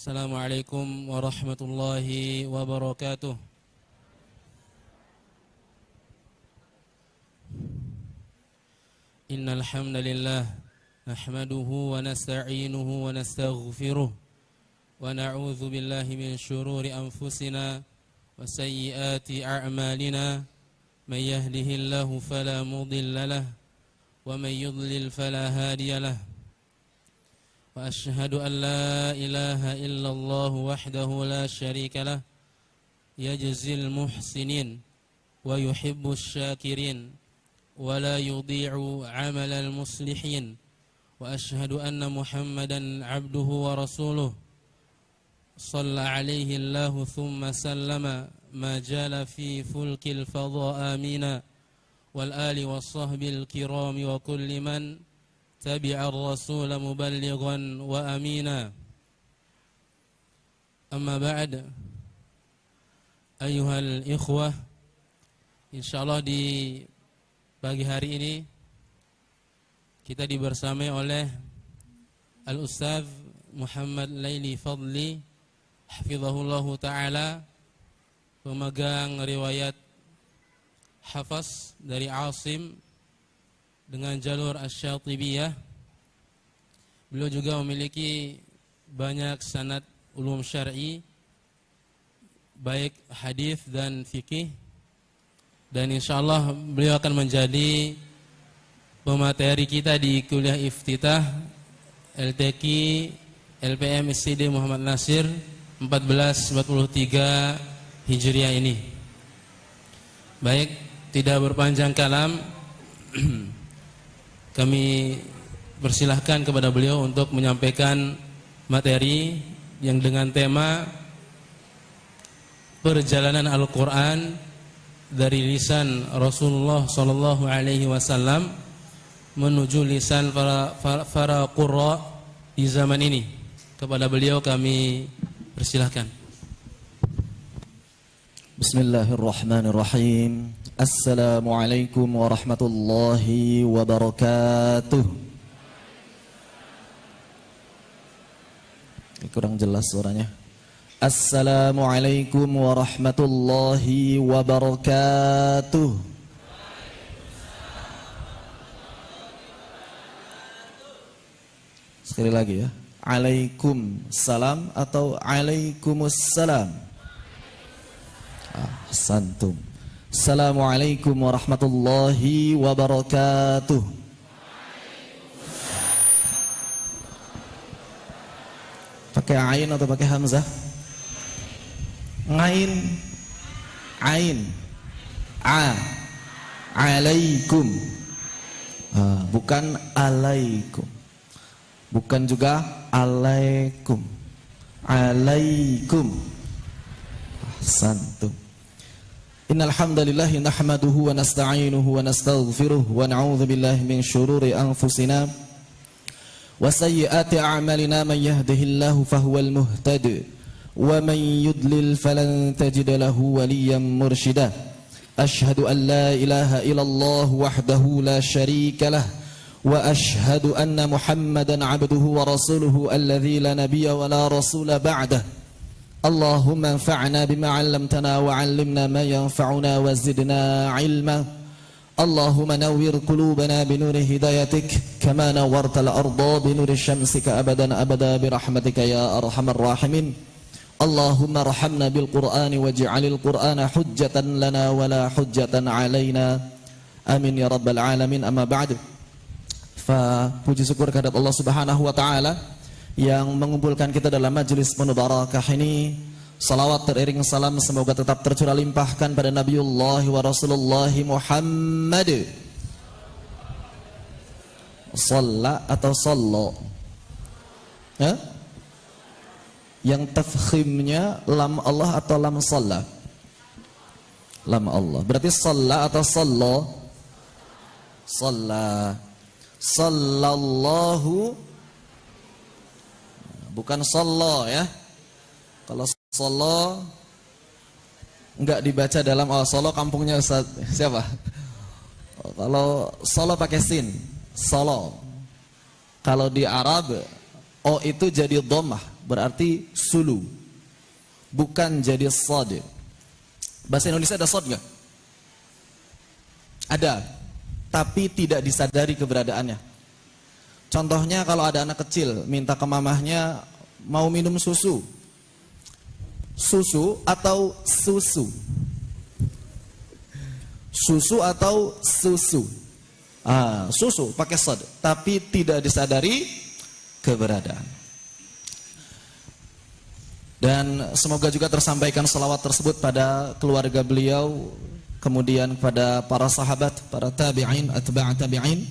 Assalamualaikum warahmatullahi wabarakatuh. Innal hamdalillah nahmaduhu wa nasta'inuhu wa nastaghfiruh wa na'udzu billahi min shururi anfusina wa sayyiati a'malina. Man yahdihillahu fala mudilla lahu wa man yudlil fala hadiya lahu. وأشهد أن لا إله إلا الله وحده لا شريك له يجزي المحسنين ويحب الشاكرين ولا يضيع عمل المصلحين وأشهد أن محمدا عبده ورسوله صلى عليه الله ثم سلم ما جال في فلك الفضاء آمينا والآل والصحب الكرام وكل من تبع الرسول مبلغا وأمينا. أما بعد أيها الإخوة, insyaallah di pagi hari ini kita dibersamai oleh Al-Ustaz Muhammad Laili Fadli hafizahullahu ta'ala, pemegang riwayat hafaz dari Asim dengan jalur Asy-Syatibiyah. Beliau juga memiliki banyak sanad ulum syar'i, baik hadis dan fikih, dan insyaallah beliau akan menjadi pemateri kita di kuliah iftitah LTQ LPM SCD Muhammad Nasir 1443 Hijriah ini. Baik, tidak berpanjang kalam, kami persilahkan kepada beliau untuk menyampaikan materi yang dengan tema perjalanan Al-Quran dari lisan Rasulullah SAW menuju lisan para qurra di zaman ini. Kepada beliau kami persilahkan. Bismillahirrahmanirrahim. Assalamualaikum warahmatullahi wabarakatuh. Kurang jelas suaranya. Assalamualaikum warahmatullahi wabarakatuh. Sekali lagi ya. Alaikumsalam atau alaikumussalam. Ahsantum. Assalamualaikum warahmatullahi wabarakatuh. Pakai ain atau pakai hamzah? Ngain, ain, alaikum, bukan alaikum, bukan juga alaikum, alaikum. Ahsantum. Innal hamdalillah nahmaduhu wa nasta'inuhu wa nastaghfiruh wa na'udzu billahi min shururi anfusina wa sayyiati a'malina. Man yahdihillahu fahuwal muhtadi wa man yudlil falan tajida lahu waliyyan mursyida. Ashhadu an la ilaha illallah wahdahu la syarika lah wa ashhadu anna Muhammadan 'abduhu wa rasuluhu alladzi la nabiyya wa la rasula ba'dahu. Allahumma anfa'na bima 'allamtana wa 'allimna ma yanfa'una wa zidna 'ilma. Allahumma nawwir qulubana bi nuri hidayatik kama nawwarta al-ardha bi nuri syamsika abadan abada bi rahmatika ya arhamar rahimin. Allahumma arhamna bil Qur'ani waj'alil Qur'ana hujjatan lana wa la hujjatan 'alaina. Amin ya rabbal alamin. Amma ba'd. Fa puji syukur kehadirat Allah Subhanahu wa taala yang mengumpulkan kita dalam majelis penuh barakah ini. Salawat teriring salam semoga tetap tercurah limpahkan pada Nabiullah wa Rasulullah Muhammad. Shalla atau sallo? Yang tafkhimnya lam Allah atau lam shalla? Lam Allah. Berarti shalla atau sallo? Shalla. Sallallahu, bukan sallo ya. Kalau sallo enggak dibaca dalam Solo kampungnya Ustaz siapa? Kalau Solo pakai sin, Solo. Kalau di Arab O itu jadi dhammah, berarti sulu, bukan jadi sad. Bahasa Indonesia ada sad nggak? Ada, tapi tidak disadari keberadaannya. Contohnya kalau ada anak kecil minta ke mamahnya mau minum susu. Susu atau susu? Susu atau susu? Susu pakai sad, tapi tidak disadari keberadaan. Dan semoga juga tersampaikan salawat tersebut pada keluarga beliau, kemudian pada para sahabat, para tabi'in, atba' tabi'in,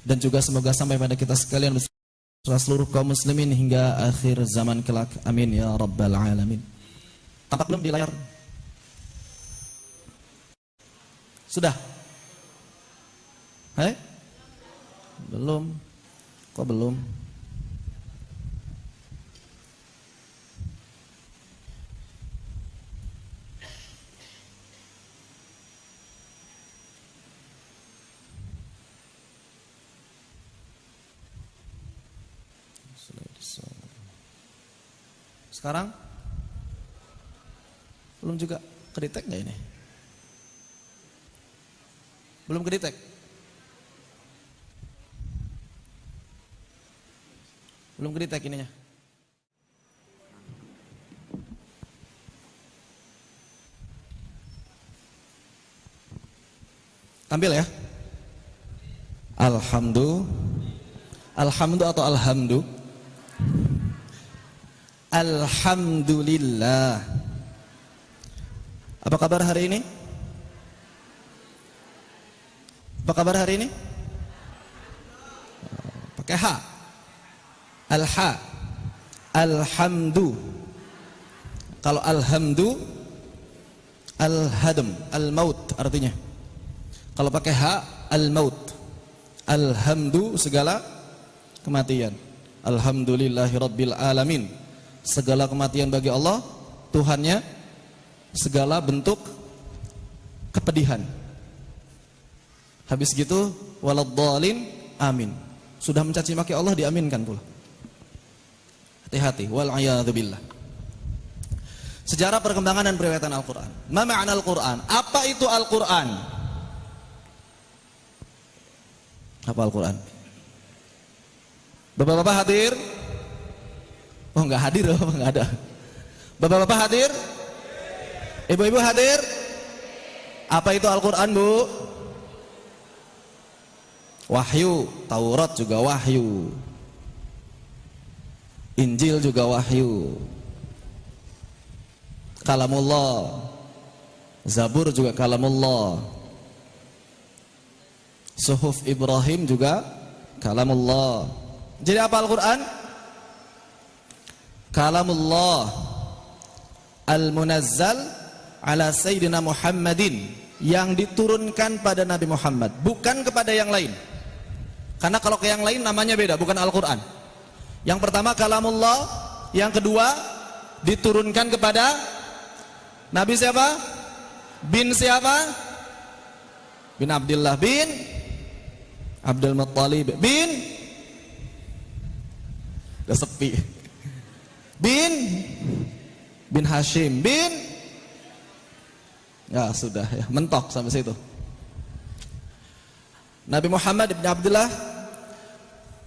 dan juga semoga sampai pada kita sekalian beserta seluruh kaum muslimin hingga akhir zaman kelak. Amin ya rabbal alamin. Tampak belum di layar? Sudah? Belum. Kok belum? Sekarang? Belum juga kedetek nggak ini? Belum kedetek? Belum kedetek ininya. Tampil ya. Alhamdu atau alhamdu? Alhamdulillah. Apa kabar hari ini? Apa kabar hari ini? Pakai ha. Al-ha. Alhamdu. Kalau alhamdu, al-hadm, al-maut artinya. Kalau pakai ha, al-maut. Alhamdu segala kematian. Alhamdulillahi rabbil alamin. Segala kematian bagi Allah, Tuhannya segala bentuk kepedihan. Habis gitu waladhdallin, amin. Sudah mencaci maki Allah diaminkan pula. Hati-hati, wal a'yadzu billah. Sejarah perkembangan dan periwayatan Al-Qur'an. Ma ma'na Al-Qur'an? Apa itu Al-Qur'an? Apa Al-Qur'an? Bapak-bapak hadir? Oh enggak hadir, Bapak enggak ada. Bapak-bapak hadir? Ibu-ibu hadir? Apa itu Al-Qur'an, Bu? Wahyu, Taurat juga wahyu. Injil juga wahyu. Kalamullah. Zabur juga kalamullah. Suhuf Ibrahim juga kalamullah. Jadi apa Al-Qur'an? Kalamullah al-munazzal ala sayyidina Muhammadin, yang diturunkan pada Nabi Muhammad, bukan kepada yang lain. Karena kalau ke yang lain namanya beda, bukan Al-Qur'an. Yang pertama kalamullah, yang kedua diturunkan kepada Nabi siapa? Bin siapa? Bin Abdullah bin Abdul Muttalib bin, udah sepi, bin Hashim bin, ya sudah ya, mentok sampai situ. Nabi Muhammad bin Abdullah.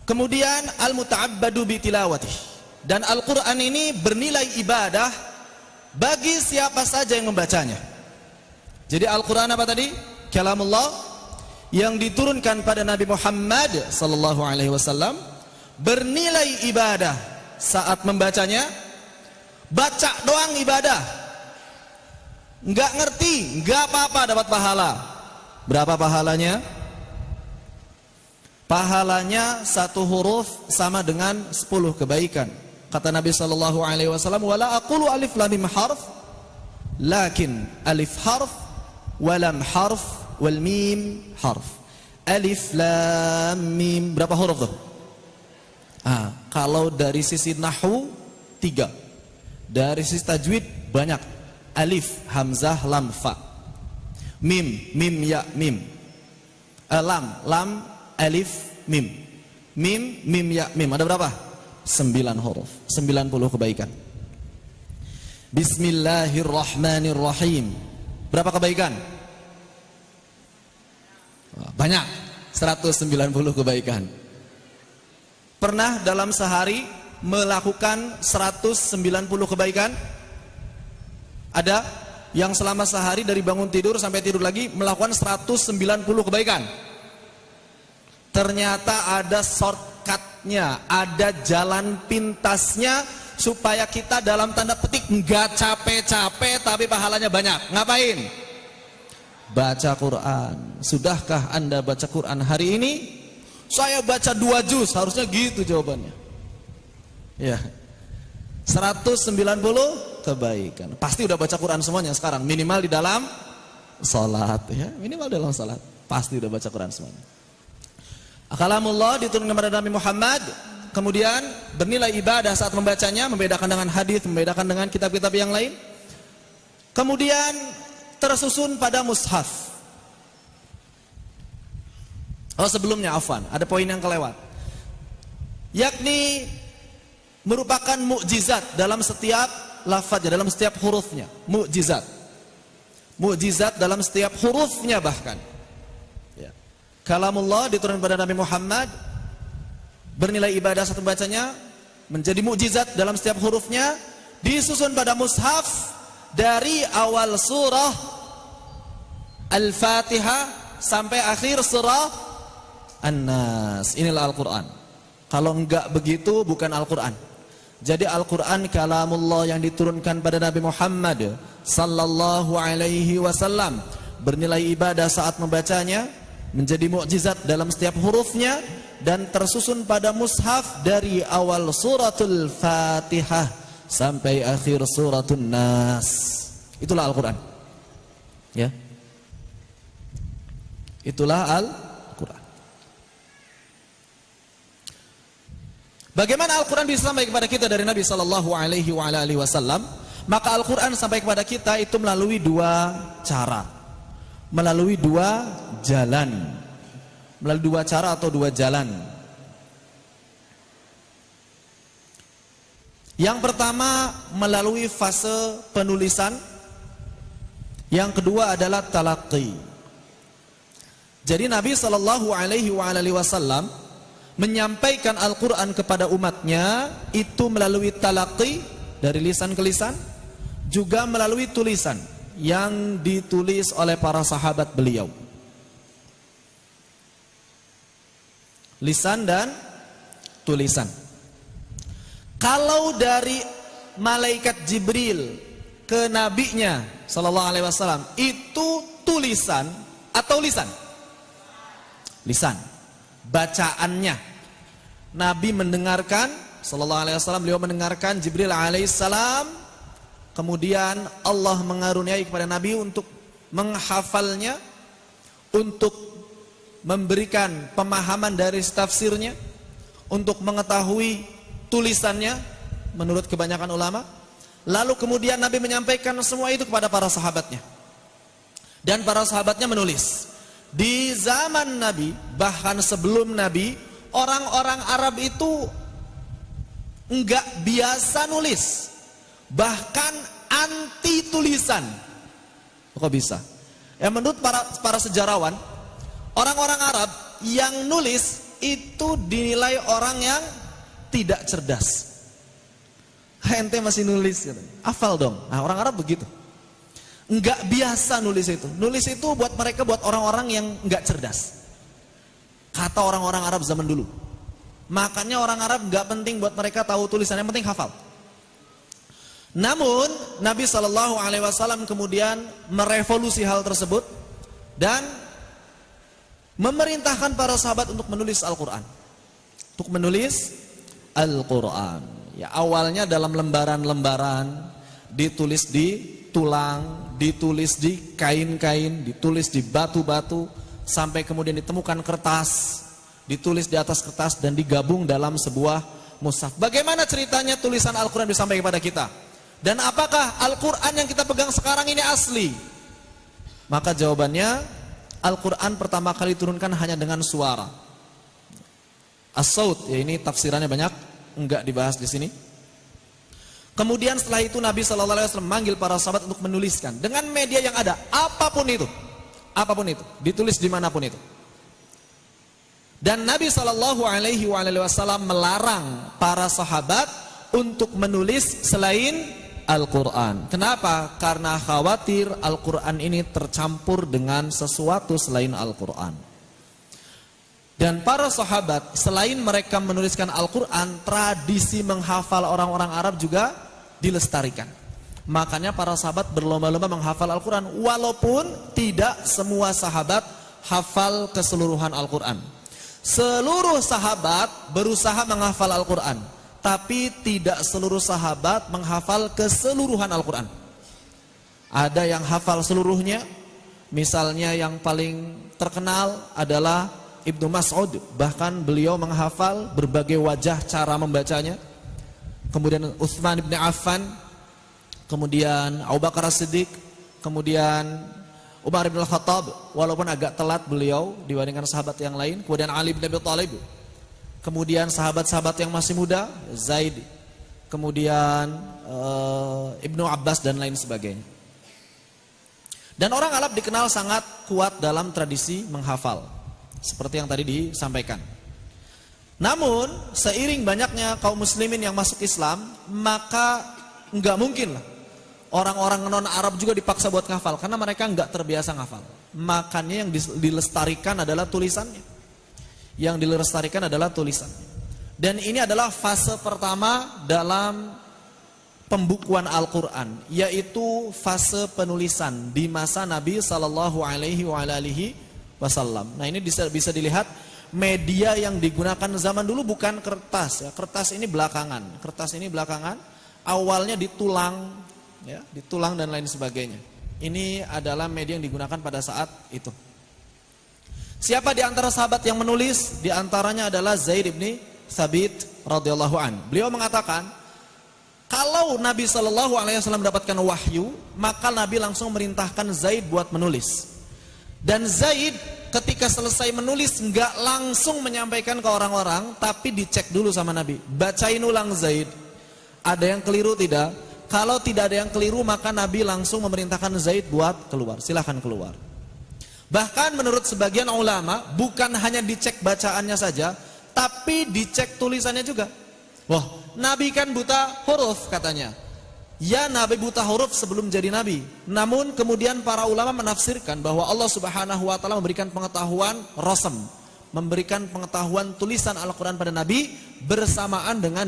Kemudian al-muta'abbadu bi tilawati, dan Al-Qur'an ini bernilai ibadah bagi siapa saja yang membacanya. Jadi Al-Qur'an apa tadi? Kalamullah yang diturunkan pada Nabi Muhammad sallallahu alaihi wasallam, bernilai ibadah saat membacanya. Baca doang ibadah, nggak ngerti, nggak apa-apa, dapat pahala. Berapa pahalanya? Pahalanya 1 huruf sama dengan 10 kebaikan. Kata Nabi sallallahu alaihi wasallam, "Wala aqulu alif lam mim harf, lakin alif harf, wa lam harf, wal mim harf." Alif lam mim berapa huruf tuh? Kalau dari sisi nahwu 3. Dari sisi tajwid banyak. Alif, hamzah, lam, fa. Mim, mim, ya, mim. Lam, lam, alif, mim. Mim, mim, ya, mim. Ada berapa? 9 huruf, 90 kebaikan. Bismillahirrahmanirrahim. Berapa kebaikan? Banyak, 190 kebaikan. Pernah dalam sehari melakukan 190 kebaikan? Ada yang selama sehari dari bangun tidur sampai tidur lagi melakukan 190 kebaikan? Ternyata ada shortcutnya, ada jalan pintasnya supaya kita dalam tanda petik enggak capek-capek tapi pahalanya banyak. Ngapain? Baca Quran. Sudahkah Anda baca Quran hari ini? Saya baca 2 juz, harusnya gitu jawabannya. Ya. 190 kebaikan. Pasti udah baca Quran semuanya sekarang, minimal di dalam salat ya, minimal dalam salat. Pasti udah baca Quran semuanya. Kalamullah diturunkan kepada Nabi Muhammad, kemudian bernilai ibadah saat membacanya, membedakan dengan hadis, membedakan dengan kitab-kitab yang lain. Kemudian tersusun pada mushaf. Oh sebelumnya afwan, ada poin yang kelewat. Yakni merupakan mukjizat dalam setiap lafaznya, dalam setiap hurufnya. Mukjizat. Mukjizat dalam setiap hurufnya bahkan. Ya. Kalamullah diturunkan pada Nabi Muhammad, bernilai ibadah saat membacanya, menjadi mukjizat dalam setiap hurufnya, disusun pada mushaf dari awal surah Al-Fatihah sampai akhir surah An-Nas. Inilah Al-Quran. Kalau enggak begitu bukan Al-Quran. Jadi Al-Quran kalamullah yang diturunkan pada Nabi Muhammad sallallahu alaihi wasallam, bernilai ibadah saat membacanya, menjadi mukjizat dalam setiap hurufnya, dan tersusun pada mushaf dari awal suratul Fatihah sampai akhir suratun Nas. Itulah Al-Quran. Ya. Itulah Al-Quran. Bagaimana Al-Quran bisa sampai kepada kita dari Nabi sallallahu alaihi wasallam? Maka Al-Quran sampai kepada kita itu melalui 2 cara. Melalui 2 jalan. Melalui 2 cara atau 2 jalan. Yang pertama melalui fase penulisan. Yang kedua adalah talaqi. Jadi Nabi sallallahu alaihi wasallam menyampaikan Al-Quran kepada umatnya itu melalui talaqi, dari lisan ke lisan, juga melalui tulisan yang ditulis oleh para sahabat beliau. Lisan dan tulisan. Kalau dari malaikat Jibril ke nabinya sallallahu alaihi wasallam itu tulisan atau lisan? Lisan. Bacaannya. Nabi mendengarkan sallallahu alaihi wasallam, beliau mendengarkan Jibril alaihissalam, kemudian Allah mengaruniai kepada Nabi untuk menghafalnya, untuk memberikan pemahaman dari tafsirnya, untuk mengetahui tulisannya menurut kebanyakan ulama. Lalu kemudian Nabi menyampaikan semua itu kepada para sahabatnya, dan para sahabatnya menulis. Di zaman Nabi, bahkan sebelum Nabi, orang-orang Arab itu enggak biasa nulis, bahkan anti tulisan. Kok bisa? Ya menurut para sejarawan, orang-orang Arab yang nulis itu dinilai orang yang tidak cerdas. Ente masih nulis, hafal dong. Nah, orang Arab begitu. Enggak biasa nulis itu. Nulis itu buat mereka, buat orang-orang yang enggak cerdas. Kata orang-orang Arab zaman dulu. Makanya orang Arab enggak penting buat mereka tahu tulisan, yang penting hafal. Namun Nabi SAW kemudian merevolusi hal tersebut dan memerintahkan para sahabat untuk menulis Al-Quran. Untuk menulis Al-Quran. Ya, awalnya dalam lembaran-lembaran, ditulis di tulang, ditulis di kain-kain, ditulis di batu-batu, sampai kemudian ditemukan kertas, ditulis di atas kertas dan digabung dalam sebuah mushaf. Bagaimana ceritanya tulisan Al-Quran disampaikan kepada kita? Dan apakah Al-Quran yang kita pegang sekarang ini asli? Maka jawabannya, Al-Quran pertama kali diturunkan hanya dengan suara. As-saut, ya ini tafsirannya banyak. enggak dibahas di sini. Kemudian setelah itu Nabi sallallahu alaihi wasallam manggil para sahabat untuk menuliskan dengan media yang ada, apapun itu, ditulis dimanapun itu. Dan Nabi sallallahu alaihi wasallam melarang para sahabat untuk menulis selain Al-Quran. Kenapa? Karena khawatir Al-Quran ini tercampur dengan sesuatu selain Al-Quran. Dan para sahabat selain mereka menuliskan Al-Quran, tradisi menghafal orang-orang Arab juga dilestarikan. Makanya para sahabat berlomba-lomba menghafal Al-Quran, walaupun tidak semua sahabat hafal keseluruhan Al-Quran. Seluruh sahabat berusaha menghafal Al-Quran, tapi tidak seluruh sahabat menghafal keseluruhan Al-Quran. Ada yang hafal seluruhnya, misalnya yang paling terkenal adalah Ibnu Mas'ud, bahkan beliau menghafal berbagai wajah cara membacanya. Kemudian Utsman bin Affan, kemudian Abu Bakar As-Siddiq, kemudian Umar bin Khattab, walaupun agak telat beliau dibandingkan sahabat yang lain. Kemudian Ali bin Abi Thalib, kemudian sahabat-sahabat yang masih muda, Zaid, kemudian Ibnu Abbas dan lain sebagainya. Dan orang Arab dikenal sangat kuat dalam tradisi menghafal, seperti yang tadi disampaikan. Namun seiring banyaknya kaum muslimin yang masuk Islam, maka enggak mungkin lah orang-orang non Arab juga dipaksa buat ngafal, karena mereka enggak terbiasa ngafal. Makanya yang dilestarikan adalah tulisannya. Yang dilestarikan adalah tulisannya. Dan ini adalah fase pertama dalam pembukuan Al-Quran, yaitu fase penulisan di masa Nabi Sallallahu Alaihi Wasallam. Nah, ini bisa dilihat media yang digunakan zaman dulu bukan kertas ya. Kertas ini belakangan. Awalnya ditulang ya, ditulang dan lain sebagainya. Ini adalah media yang digunakan pada saat itu. Siapa di antara sahabat yang menulis? Di antaranya adalah Zaid bin Thabit radhiyallahu an. Beliau mengatakan, kalau Nabi Shallallahu alaihi wasallam mendapatkan wahyu, maka Nabi langsung merintahkan Zaid buat menulis. Dan Zaid ketika selesai menulis enggak langsung menyampaikan ke orang-orang, tapi dicek dulu sama Nabi. Bacain ulang Zaid. Ada yang keliru tidak? Kalau tidak ada yang keliru, maka Nabi langsung memerintahkan Zaid buat keluar. Silahkan keluar. Bahkan menurut sebagian ulama, bukan hanya dicek bacaannya saja, tapi dicek tulisannya juga. Wah, Nabi kan buta huruf katanya. Ya, Nabi buta huruf sebelum jadi Nabi. Namun kemudian para ulama menafsirkan bahwa Allah Subhanahu wa taala memberikan pengetahuan rasam, memberikan pengetahuan tulisan Al-Quran pada Nabi bersamaan dengan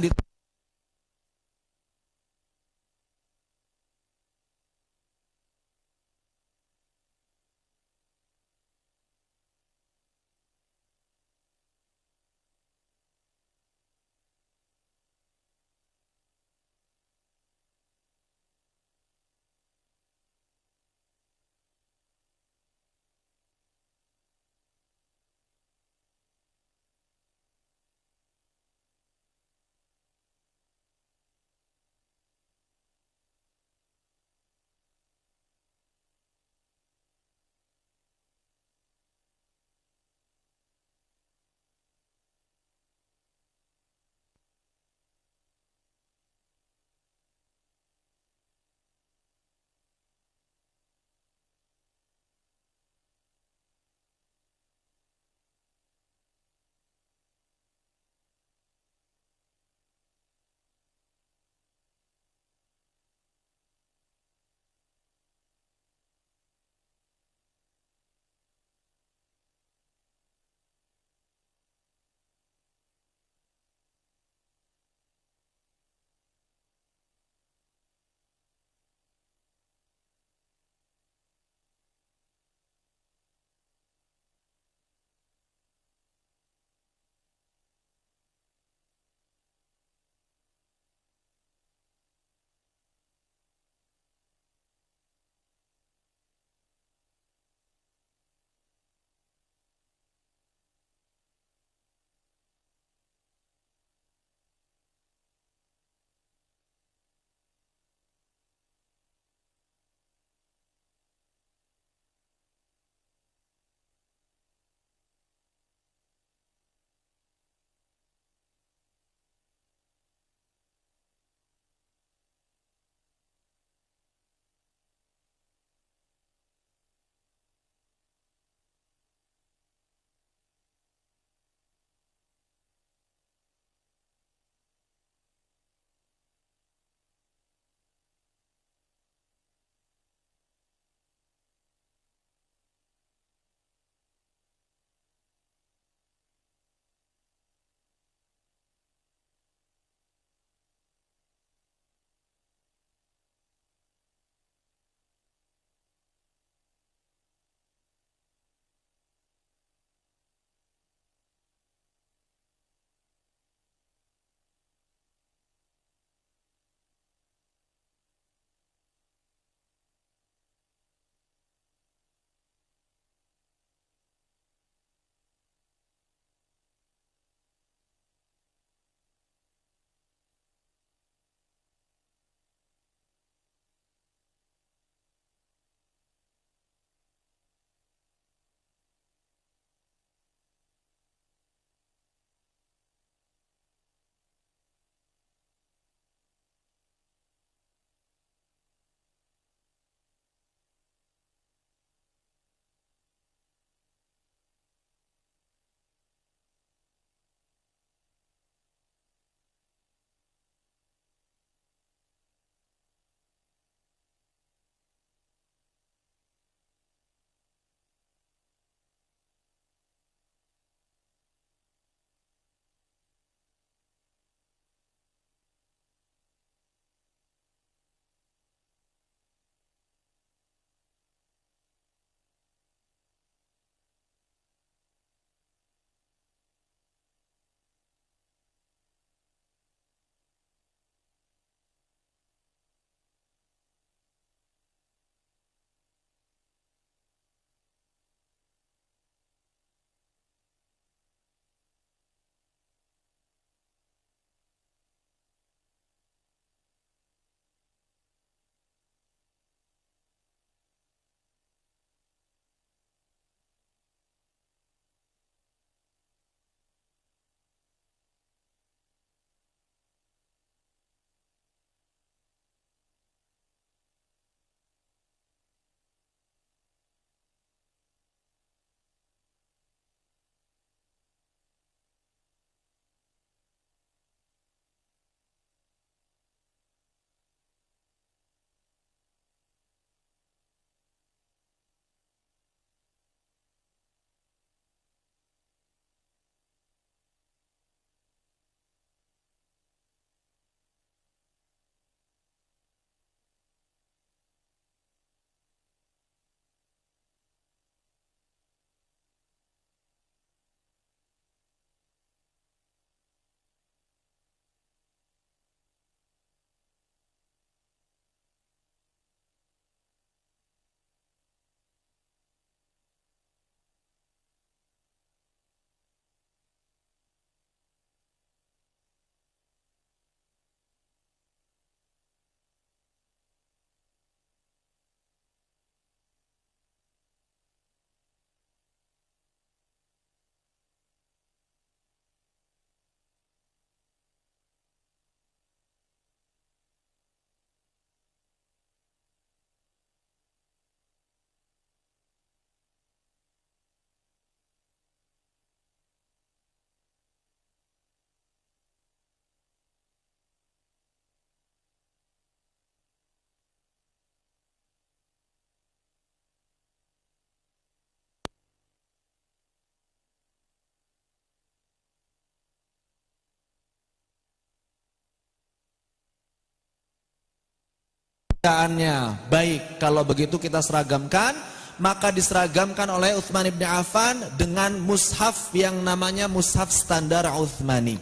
bacaannya baik. Kalau begitu kita seragamkan, maka diseragamkan oleh Utsman bin Affan dengan mushaf yang namanya mushaf standar Utsmani.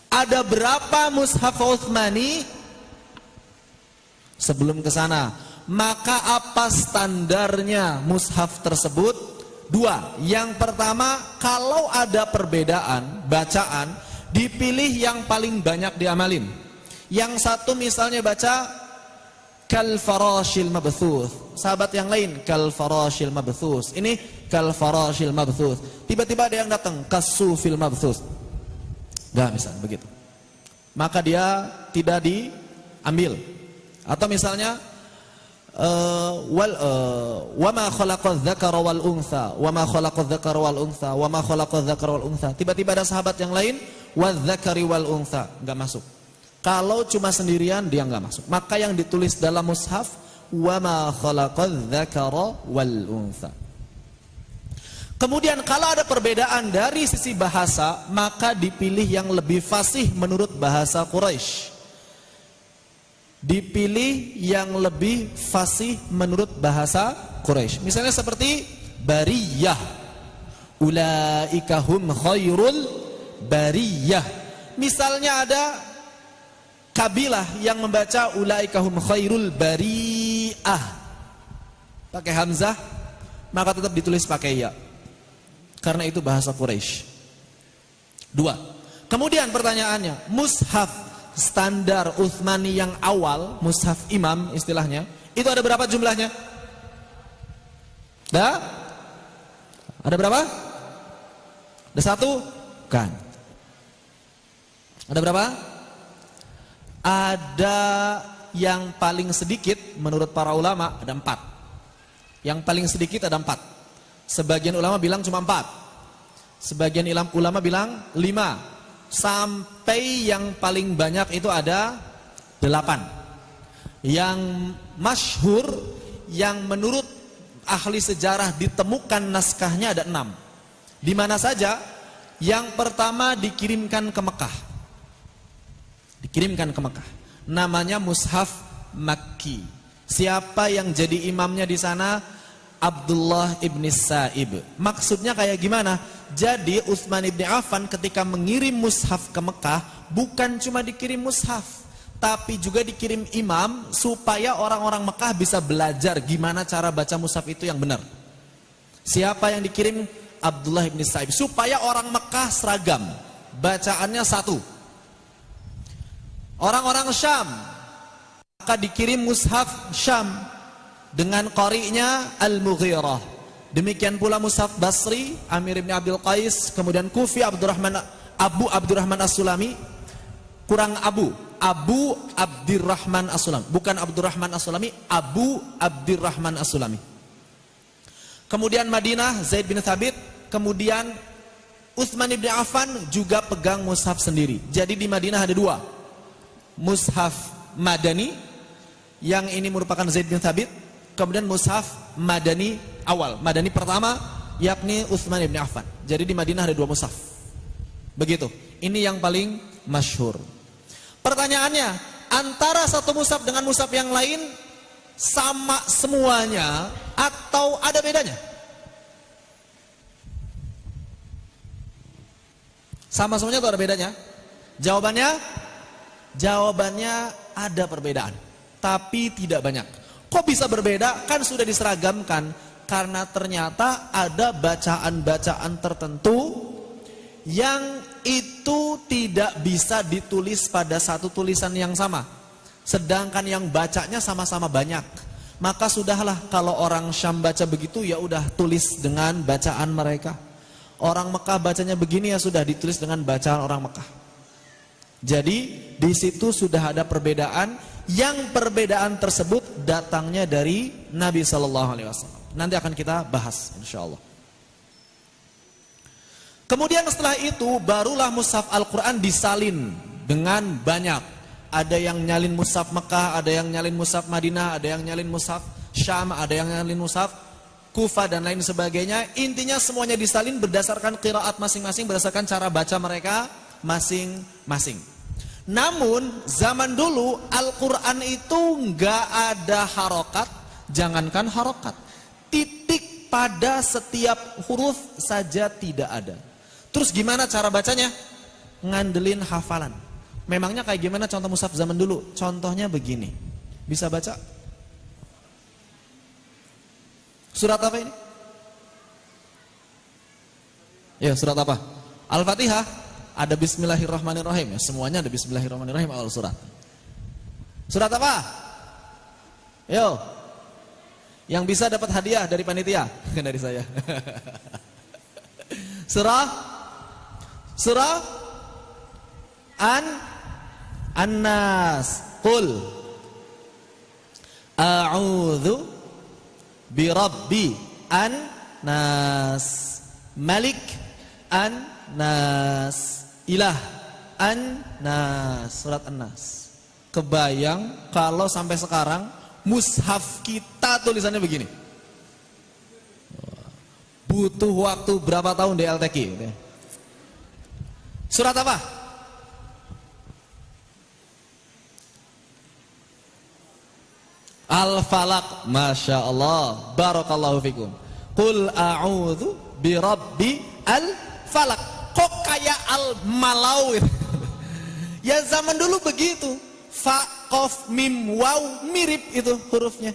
Ada berapa mushaf Utsmani? Sebelum ke sana, maka apa standarnya mushaf tersebut? Dua. Yang pertama, kalau ada perbedaan bacaan, dipilih yang paling banyak diamalin. Yang satu misalnya baca kal farashil mabthuth, sahabat yang lain kal farashil mabthuth, ini kal farashil mabthuth. Tiba-tiba ada yang datang kasufil mabthuth, enggak misalnya begitu, maka dia tidak diambil. Atau misalnya wa ma khalaqadz dzakara wal untha, wa ma khalaqadz dzakara wal untha, wa ma khalaqadz dzakara wal untha. Tiba-tiba ada sahabat yang lain wadz dzakari wal untha, enggak masuk. Kalau cuma sendirian dia enggak masuk. Maka yang ditulis dalam mushaf wa ma khalaqadz dzakara wal untha. Kemudian kalau ada perbedaan dari sisi bahasa, maka dipilih yang lebih fasih menurut bahasa Quraisy. Dipilih yang lebih fasih menurut bahasa Quraisy. Misalnya seperti bariyah, ulaika hum khairul bariyah. Misalnya ada kabilah yang membaca ulaika hum khairul bari'ah pakai hamzah, maka tetap ditulis pakai ya, karena itu bahasa Quraisy. Dua. Kemudian pertanyaannya, mushaf standar Utsmani yang awal, mushaf imam istilahnya, itu ada berapa jumlahnya? Ada berapa? Ada satu? Kan. Ada berapa? Ada yang paling sedikit menurut para ulama ada 4. Yang paling sedikit ada 4. Sebagian ulama bilang cuma 4. Sebagian ulama bilang 5. Sampai yang paling banyak itu ada 8. Yang masyhur, yang menurut ahli sejarah ditemukan naskahnya ada 6. Di mana saja? Yang pertama dikirimkan ke Mekah. Dikirimkan ke Mekah. Namanya mushaf Makki. Siapa yang jadi imamnya di sana? Abdullah ibn Sa'ib. Maksudnya kayak gimana? Jadi Utsman ibn Affan ketika mengirim mushaf ke Mekah, bukan cuma dikirim mushaf, tapi juga dikirim imam supaya orang-orang Mekah bisa belajar gimana cara baca mushaf itu yang benar. Siapa yang dikirim? Abdullah ibn Sa'ib. Supaya orang Mekah seragam, bacaannya satu. Orang-orang Syam, maka dikirim mushaf Syam dengan qari'nya Al-Mughirah. Demikian pula mushaf Basri, Amir bin Abdul Qais, kemudian Kufi Abu Abdurrahman As-Sulami, kurang Abu Abdurrahman As-Sulami, bukan Abdurrahman As-Sulami, Abu Abdurrahman As-Sulami. Kemudian Madinah Zaid bin Thabit, kemudian Utsman bin Affan juga pegang mushaf sendiri. Jadi di Madinah ada 2. Mushaf Madani, yang ini merupakan Zaid bin Thabit, kemudian mushaf Madani awal, Madani pertama, yakni Utsman bin Affan. Jadi di Madinah ada 2 mushaf. Begitu. Ini yang paling masyhur. Pertanyaannya, antara satu mushaf dengan mushaf yang lain sama semuanya atau ada bedanya? Sama semuanya atau ada bedanya? Jawabannya ada perbedaan, tapi tidak banyak. Kok bisa berbeda? Kan sudah diseragamkan, karena ternyata ada bacaan-bacaan tertentu yang itu tidak bisa ditulis pada satu tulisan yang sama, sedangkan yang bacanya sama-sama banyak. Maka sudahlah, kalau orang Syam baca begitu, ya udah tulis dengan bacaan mereka. Orang Mekah bacanya begini, ya sudah ditulis dengan bacaan orang Mekah. Jadi di situ sudah ada perbedaan, yang perbedaan tersebut datangnya dari Nabi Sallallahu Alaihi Wasallam. Nanti akan kita bahas, insya Allah. Kemudian setelah itu barulah mushaf Al-Quran disalin dengan banyak. Ada yang nyalin mushaf Mekah, ada yang nyalin mushaf Madinah, ada yang nyalin mushaf Syam, ada yang nyalin mushaf Kufah dan lain sebagainya. Intinya semuanya disalin berdasarkan qiraat masing-masing, berdasarkan cara baca mereka masing-masing. Namun zaman dulu Al-Quran itu nggak ada harokat, jangankan harokat, titik pada setiap huruf saja tidak ada. Terus gimana cara bacanya? Ngandelin hafalan. Memangnya kayak gimana contoh mushaf zaman dulu? Contohnya begini. Bisa baca? Surat apa ini? Ya, surat apa? Al-Fatihah. Ada bismillahirrahmanirrahim ya. Semuanya ada bismillahirrahmanirrahim awal surat. Surat apa? Yo. Yang bisa dapat hadiah dari panitia, bukan dari saya. Surah An-Nas. Qul a'udzu birabbi an-nas, malik an-nas, ilah an-nas. Surat An-Nas. Kebayang kalau sampai sekarang mushaf kita tulisannya begini. Butuh waktu berapa tahun di LTQ? Surat apa? Al-Falaq. Masya Allah, barakallahu fikum. Qul a'udzu birabbi al-falaq. Kok kayak al-malawir? Ya zaman dulu begitu. Fa, qaf, mim, waw, mirip itu hurufnya.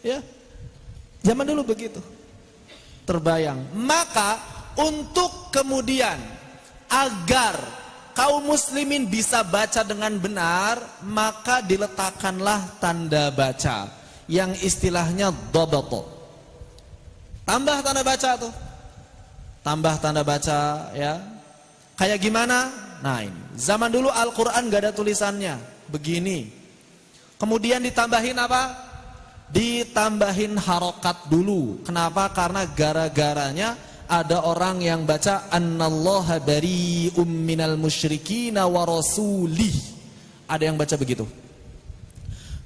Ya, zaman dulu begitu. Terbayang. Maka untuk kemudian agar kaum muslimin bisa baca dengan benar, maka diletakkanlah tanda baca yang istilahnya dhabat. Tambah tanda baca tuh. Tambah tanda baca ya. Kayak gimana? Nah ini. Zaman dulu Al-Quran gak ada tulisannya. Begini. Kemudian ditambahin apa? Ditambahin harokat dulu. Kenapa? Karena gara-garanya ada orang yang baca annallaha bari'um minal musyrikina wa rasulih. Ada yang baca begitu.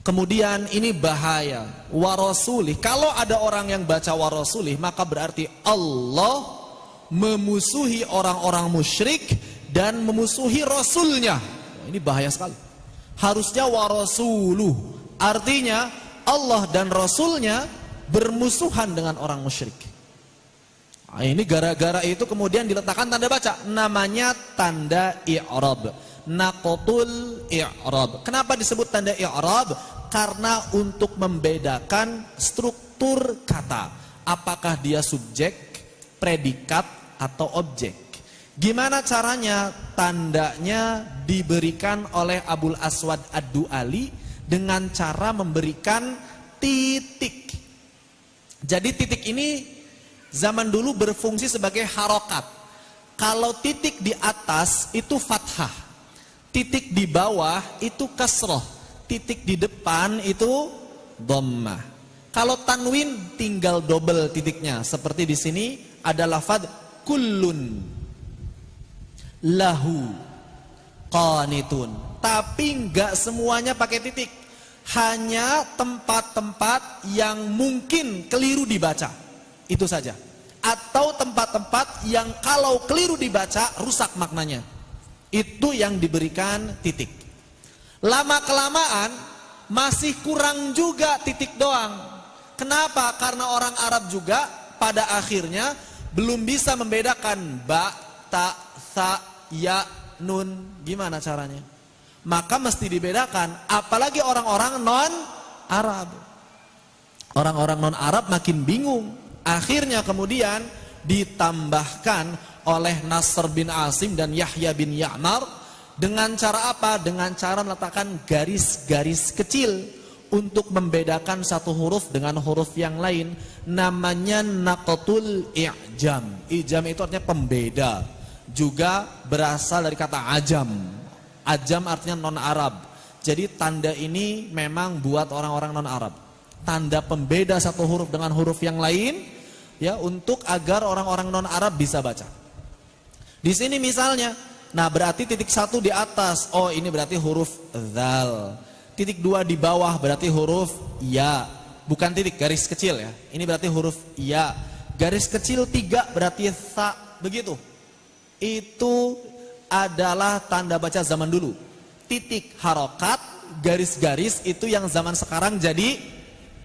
Kemudian ini bahaya. Wa rasulih. Kalau ada orang yang baca wa rasulih, maka berarti Allah memusuhi orang-orang musyrik dan memusuhi rasulnya. Ini bahaya sekali. Harusnya wa rasuluh. Artinya Allah dan rasulnya bermusuhan dengan orang musyrik. Nah, ini gara-gara itu kemudian diletakkan tanda baca, namanya tanda i'rab. Naqtul i'rab. Kenapa disebut tanda i'rab? Karena untuk membedakan struktur kata. Apakah dia subjek, predikat, atau objek. Gimana caranya? Tandanya diberikan oleh Abul Aswad Ad-Du'ali dengan cara memberikan titik. Jadi titik ini zaman dulu berfungsi sebagai harokat. Kalau titik di atas itu fathah, titik di bawah itu kasroh, titik di depan itu dhammah. Kalau tanwin tinggal double titiknya. Seperti di sini ada lafadz kullun lahu qanitun. Tapi enggak semuanya pakai titik. Hanya tempat-tempat yang mungkin keliru dibaca. Itu saja. Atau tempat-tempat yang kalau keliru dibaca rusak maknanya. Itu yang diberikan titik. Lama-kelamaan masih kurang juga titik doang. Kenapa? Karena orang Arab juga pada akhirnya belum bisa membedakan ba, ta, sa, ya, nun. Gimana caranya? Maka mesti dibedakan. Apalagi orang-orang non-Arab. Orang-orang non-Arab makin bingung. Akhirnya kemudian ditambahkan oleh Nasr bin Asim dan Yahya bin Ya'mar. Dengan cara apa? Dengan cara meletakkan garis-garis kecil untuk membedakan satu huruf dengan huruf yang lain. Namanya naqtul i'jam. I'jam itu artinya pembeda. Juga berasal dari kata ajam. Ajam artinya non-Arab. Jadi tanda ini memang buat orang-orang non-Arab. Tanda pembeda satu huruf dengan huruf yang lain, ya, untuk agar orang-orang non-Arab bisa baca. Di sini misalnya, nah berarti titik 1 di atas, oh ini berarti huruf dzal. Titik 2 di bawah berarti huruf ya. Bukan titik, garis kecil ya. Ini berarti huruf ya. Garis kecil 3 berarti sa. Begitu. Itu adalah tanda baca zaman dulu. titik harokat, garis-garis itu yang zaman sekarang jadi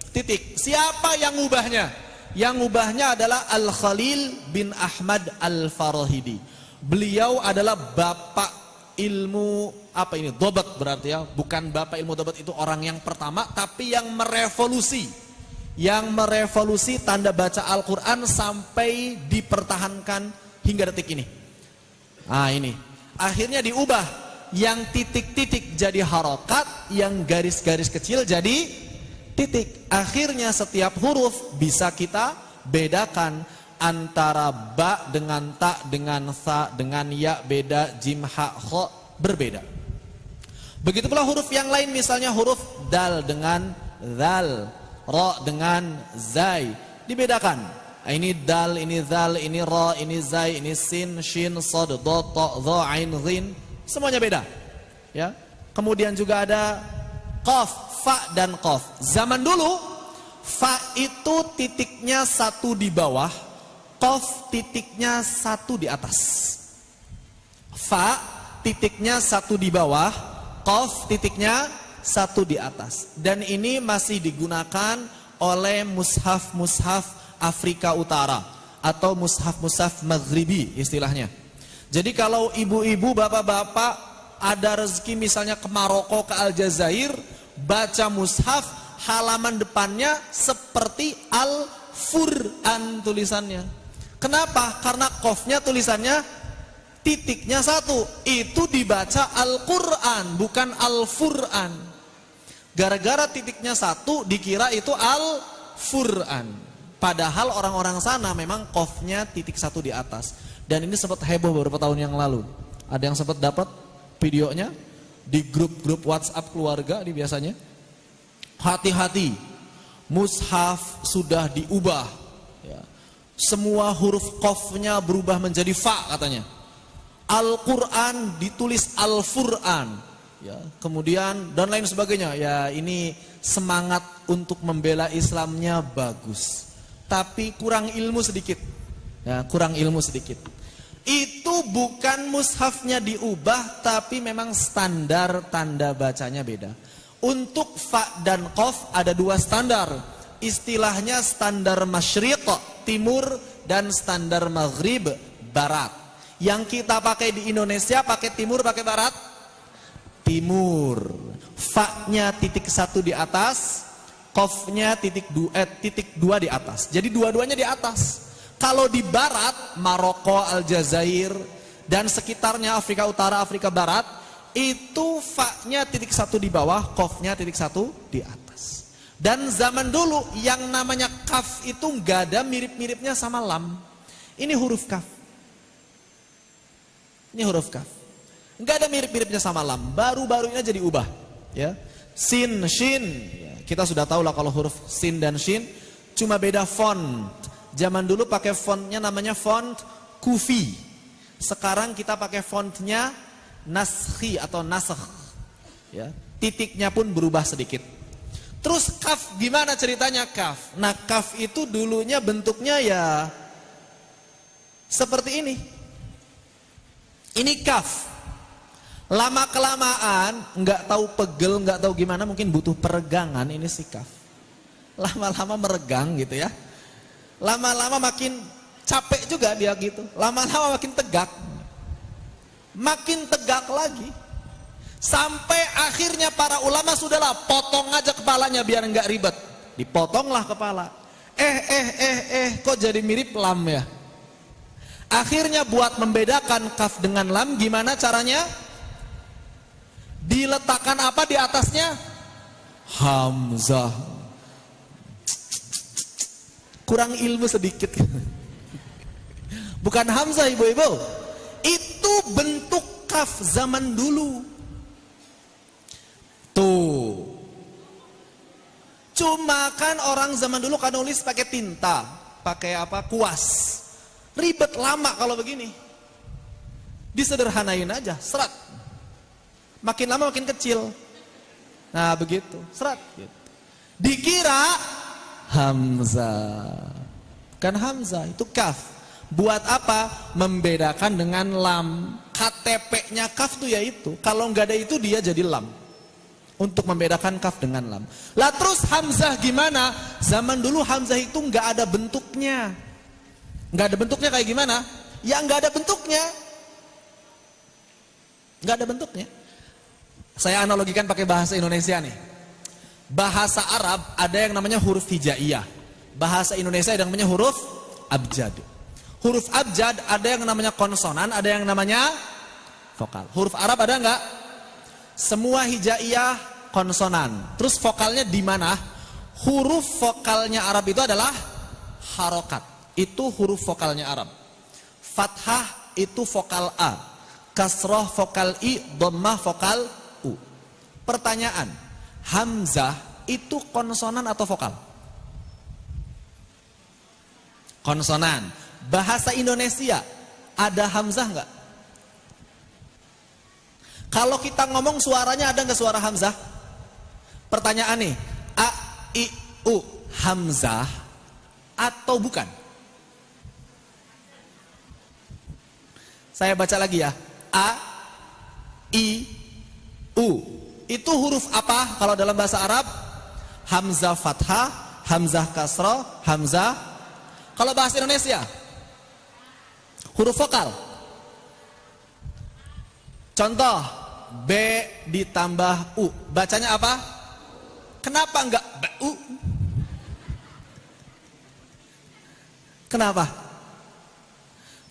titik. Siapa yang ngubahnya? Yang ngubahnya adalah Al-Khalil bin Ahmad Al-Farahidi. Beliau adalah bapak ilmu apa ini? Dobat berarti ya. Bukan bapak ilmu dobat, itu orang yang pertama, tapi yang merevolusi. Yang merevolusi tanda baca Al-Quran sampai dipertahankan hingga detik ini. Nah ini, akhirnya diubah. Yang titik-titik jadi harokat, yang garis-garis kecil jadi titik. Akhirnya setiap huruf bisa kita bedakan antara ba dengan ta, dengan sa, dengan ya beda, jim, ha, kho berbeda. Begitu pula huruf yang lain, misalnya huruf dal dengan zal, ro dengan zai, dibedakan. Ini dal, ini zal, ini ro, ini zai, ini sin, shin, sod, do, to, dho, ain, rin, semuanya beda. Ya. Kemudian juga ada qaf, fa dan qaf. Zaman dulu fa itu titiknya satu di bawah, qaf titiknya satu di atas. Fa titiknya satu di bawah, qaf titiknya satu di atas. Dan ini masih digunakan oleh mushaf-mushaf Afrika Utara atau mushaf-mushaf Maghribi istilahnya. Jadi kalau ibu-ibu, bapak-bapak ada rezeki misalnya ke Maroko, ke Aljazair, baca mushaf, halaman depannya seperti Al-Fur'an tulisannya. Kenapa? Karena qafnya tulisannya titiknya satu, itu dibaca Al-Quran, bukan Al-Fur'an. Gara-gara titiknya satu dikira itu Al-Fur'an. Padahal orang-orang sana memang qafnya titik satu di atas. Dan ini sempat heboh beberapa tahun yang lalu. Ada yang sempat dapat videonya di grup-grup WhatsApp keluarga, di biasanya. Hati-hati, mushaf sudah diubah. Ya. Semua huruf qafnya berubah menjadi fa katanya. Al-Quran ditulis Al-Fur'an. Ya. Kemudian dan lain sebagainya. Ya ini semangat untuk membela Islamnya bagus. Tapi kurang ilmu sedikit. Ya, kurang ilmu sedikit. Itu bukan mushafnya diubah, tapi memang standar tanda bacanya beda. Untuk fa dan qaf ada dua standar. Istilahnya standar masyriq, timur, dan standar maghrib, barat. Yang kita pakai di Indonesia pakai timur, pakai barat? Timur. Fa-nya titik satu di atas, qaf-nya titik dua di atas. Jadi dua-duanya di atas. Kalau di barat, Maroko, Aljazair, dan sekitarnya Afrika Utara, Afrika Barat, itu fa-nya titik satu di bawah, qaf-nya titik satu di atas. Dan zaman dulu yang namanya kaf itu nggak ada mirip-miripnya sama lam. Ini huruf kaf. Ini huruf kaf. Nggak ada mirip-miripnya sama lam. Baru-baru ini jadi ubah. Ya. Sin, shin. Ya, kita sudah tahu lah kalau huruf sin dan shin cuma beda font. Zaman dulu pakai fontnya namanya font kufi. Sekarang kita pakai fontnya naskhi atau nasakh. Ya, titiknya pun berubah sedikit. Terus kaf, gimana ceritanya kaf? Nah kaf itu dulunya bentuknya ya seperti ini. Ini kaf. Lama kelamaan nggak tahu pegel, nggak tahu gimana, mungkin butuh peregangan ini si kaf. Lama-lama meregang gitu ya. Lama-lama makin capek juga dia gitu. Lama-lama makin tegak. Makin tegak lagi. Sampai akhirnya para ulama sudahlah potong aja kepalanya biar enggak ribet. Dipotonglah kepala. Kok jadi mirip lam ya? Akhirnya buat membedakan kaf dengan lam, gimana caranya? Diletakkan apa di atasnya? Hamzah. Kurang ilmu sedikit. Bukan hamzah ibu-ibu. Itu bentuk kaf zaman dulu. Tuh. Cuma kan orang zaman dulu kan nulis pakai tinta, pakai apa? Kuas. Ribet lama kalau begini. Disederhanain aja, serat. Makin lama makin kecil. Nah, begitu. Serat gitu. Dikira hamzah. Kan hamzah itu kaf. Buat apa? Membedakan dengan lam. KTP-nya kaf tuh ya itu. Kalau nggak ada itu dia jadi lam. Untuk membedakan kaf dengan lam. Lah terus hamzah gimana? Zaman dulu hamzah itu nggak ada bentuknya. Nggak ada bentuknya kayak gimana? Ya nggak ada bentuknya. Nggak ada bentuknya. Saya analogikan pakai bahasa Indonesia nih. Bahasa Arab ada yang namanya huruf hijaiyah. Bahasa Indonesia ada yang namanya huruf abjad. Huruf abjad ada yang namanya konsonan, ada yang namanya vokal. Huruf Arab ada nggak? Semua hijaiyah konsonan. Terus vokalnya di mana? Huruf vokalnya Arab itu adalah harokat. Itu huruf vokalnya Arab. Fathah itu vokal A. Kasroh vokal I, dhammah vokal U. Pertanyaan, hamzah itu konsonan atau vokal? Konsonan. Bahasa Indonesia ada hamzah nggak? Kalau kita ngomong suaranya ada nggak suara hamzah? Pertanyaan nih, A, I, U, hamzah atau bukan? Saya baca lagi ya. A, I, U. Itu huruf apa kalau dalam bahasa Arab? Hamzah fathah, hamzah kasroh, hamzah. Kalau bahasa Indonesia, huruf vokal. Contoh, B ditambah U. Bacanya apa? Kenapa enggak U? Kenapa?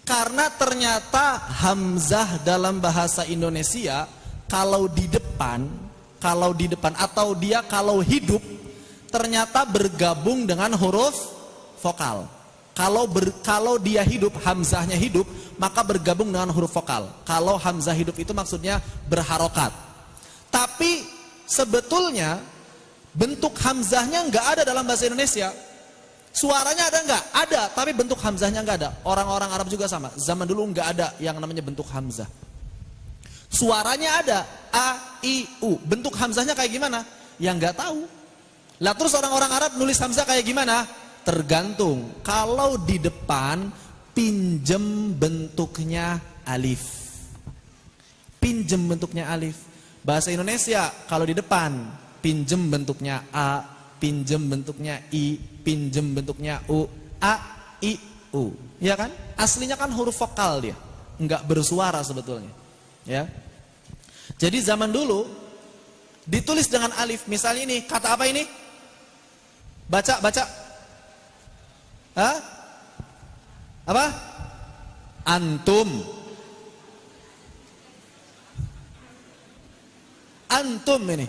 Karena ternyata hamzah dalam bahasa Indonesia kalau di depan atau dia kalau hidup ternyata bergabung dengan huruf vokal. Kalau dia hidup, hamzahnya hidup, maka bergabung dengan huruf vokal. Kalau hamzah hidup itu maksudnya berharokat. Tapi sebetulnya bentuk hamzahnya nggak ada dalam bahasa Indonesia. Suaranya ada nggak? Ada, tapi bentuk hamzahnya nggak ada. Orang-orang Arab juga sama. Zaman dulu nggak ada yang namanya bentuk hamzah. Suaranya ada, A, I, U. Bentuk hamzahnya kayak gimana? Ya nggak tahu. Lah terus orang-orang Arab nulis hamzah kayak gimana? Tergantung. Kalau di depan pinjem bentuknya alif. Pinjem bentuknya alif. Bahasa Indonesia kalau di depan pinjem bentuknya A, pinjem bentuknya I, pinjem bentuknya U, A, I, U. Ya kan? Aslinya kan huruf vokal dia. Enggak bersuara sebetulnya. Ya. Jadi zaman dulu ditulis dengan alif. Misalnya ini, kata apa ini? Baca. Hah? Apa? Antum. Antum ini.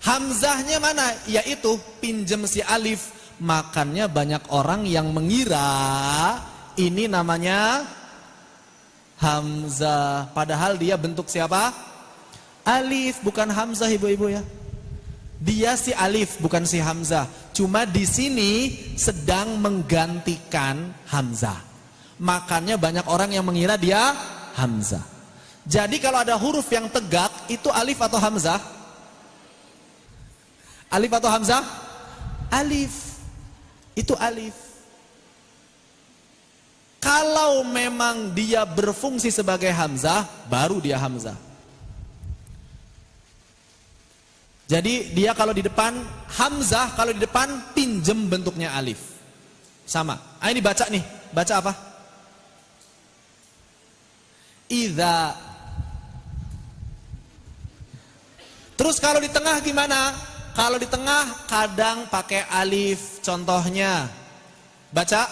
Hamzahnya mana? Yaitu pinjem si alif. Makanya banyak orang yang mengira ini namanya hamzah. Padahal dia bentuk siapa? Alif, bukan hamzah ibu-ibu ya. Dia si alif, bukan si hamzah. Cuma di sini sedang menggantikan hamzah. Makanya banyak orang yang mengira dia hamzah. Jadi kalau ada huruf yang tegak, itu alif atau hamzah? Alif atau hamzah? Alif. Itu alif. Kalau memang dia berfungsi sebagai hamzah, baru dia hamzah. Jadi dia kalau di depan hamzah, kalau di depan pinjem bentuknya alif. Sama. Ah ini baca nih. Baca apa? Idza. Terus kalau di tengah gimana? Kalau di tengah kadang pakai alif. Contohnya. Baca.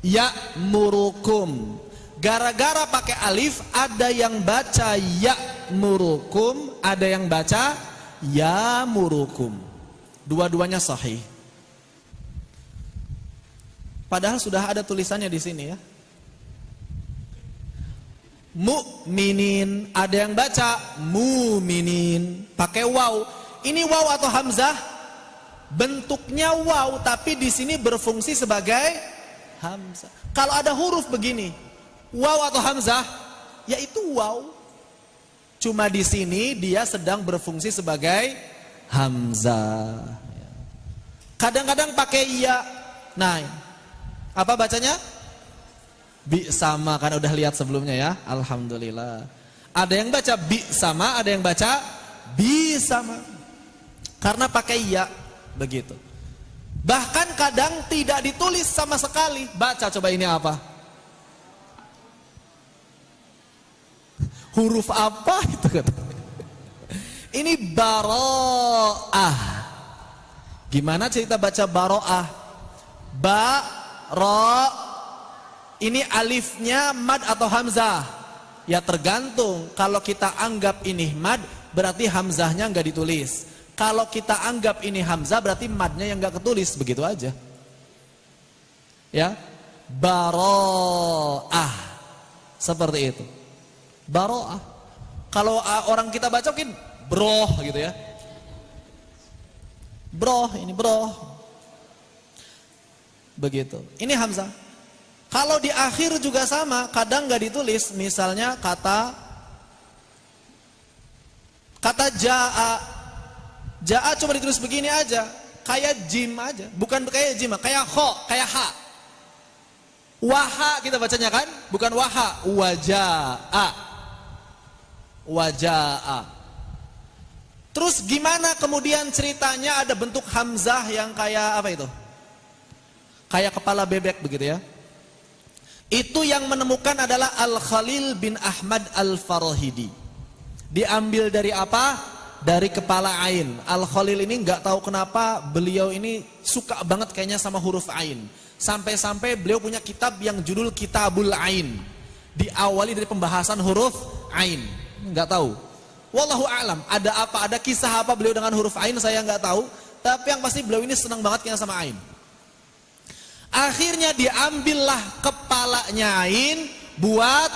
Ya'murukum. Gara-gara pakai alif, ada yang baca ya'murukum, ada yang baca ya'murukum. Dua-duanya sahih. Padahal sudah ada tulisannya di sini ya. Mu'minin, ada yang baca mu'minin, pakai waw. Ini waw atau hamzah? Bentuknya waw, tapi di sini berfungsi sebagai hamzah. Kalau ada huruf begini, waw atau hamzah, yaitu waw. Cuma di sini dia sedang berfungsi sebagai hamzah. Kadang-kadang pakai iya. Nah, apa bacanya? Bi sama, kan udah lihat sebelumnya ya. Alhamdulillah. Ada yang baca bi sama, ada yang baca bi sama. Karena pakai iya begitu. Bahkan kadang tidak ditulis sama sekali. Baca coba ini apa? Huruf apa itu kata? Ini baro'ah. Gimana cerita baca baro'ah? Ba, ro. Ini alifnya mad atau hamzah? Ya tergantung. Kalau kita anggap ini mad, berarti hamzahnya nggak ditulis. Kalau kita anggap ini hamzah, berarti madnya yang nggak ketulis. Begitu aja. Ya, baro'ah. Seperti itu. Baro'ah. Kalau orang kita baca mungkin broh gitu ya. Broh, ini broh. Begitu. Ini hamzah. Kalau di akhir juga sama, kadang nggak ditulis. Misalnya kata ja'a. Ja'a cuma ditulis begini aja, kayak jim aja. Bukan kayak jim, kayak kho, kayak ha. Waha kita bacanya kan? Bukan waha, waja'a. Waja'a. Terus gimana kemudian ceritanya ada bentuk hamzah yang kayak apa itu? Kayak kepala bebek begitu ya. Itu yang menemukan adalah Al-Khalil bin Ahmad Al-Farahidi. Diambil dari apa? Dari kepala ain. Al-Khalil ini nggak tahu kenapa beliau ini suka banget kayaknya sama huruf ain. Sampai-sampai beliau punya kitab yang judul Kitabul Ain. Diawali dari pembahasan huruf ain. Nggak tahu. Wallahu a'lam. Ada apa? Ada kisah apa beliau dengan huruf ain? Saya nggak tahu. Tapi yang pasti beliau ini senang banget kayaknya sama ain. Akhirnya diambillah kepalanya ain buat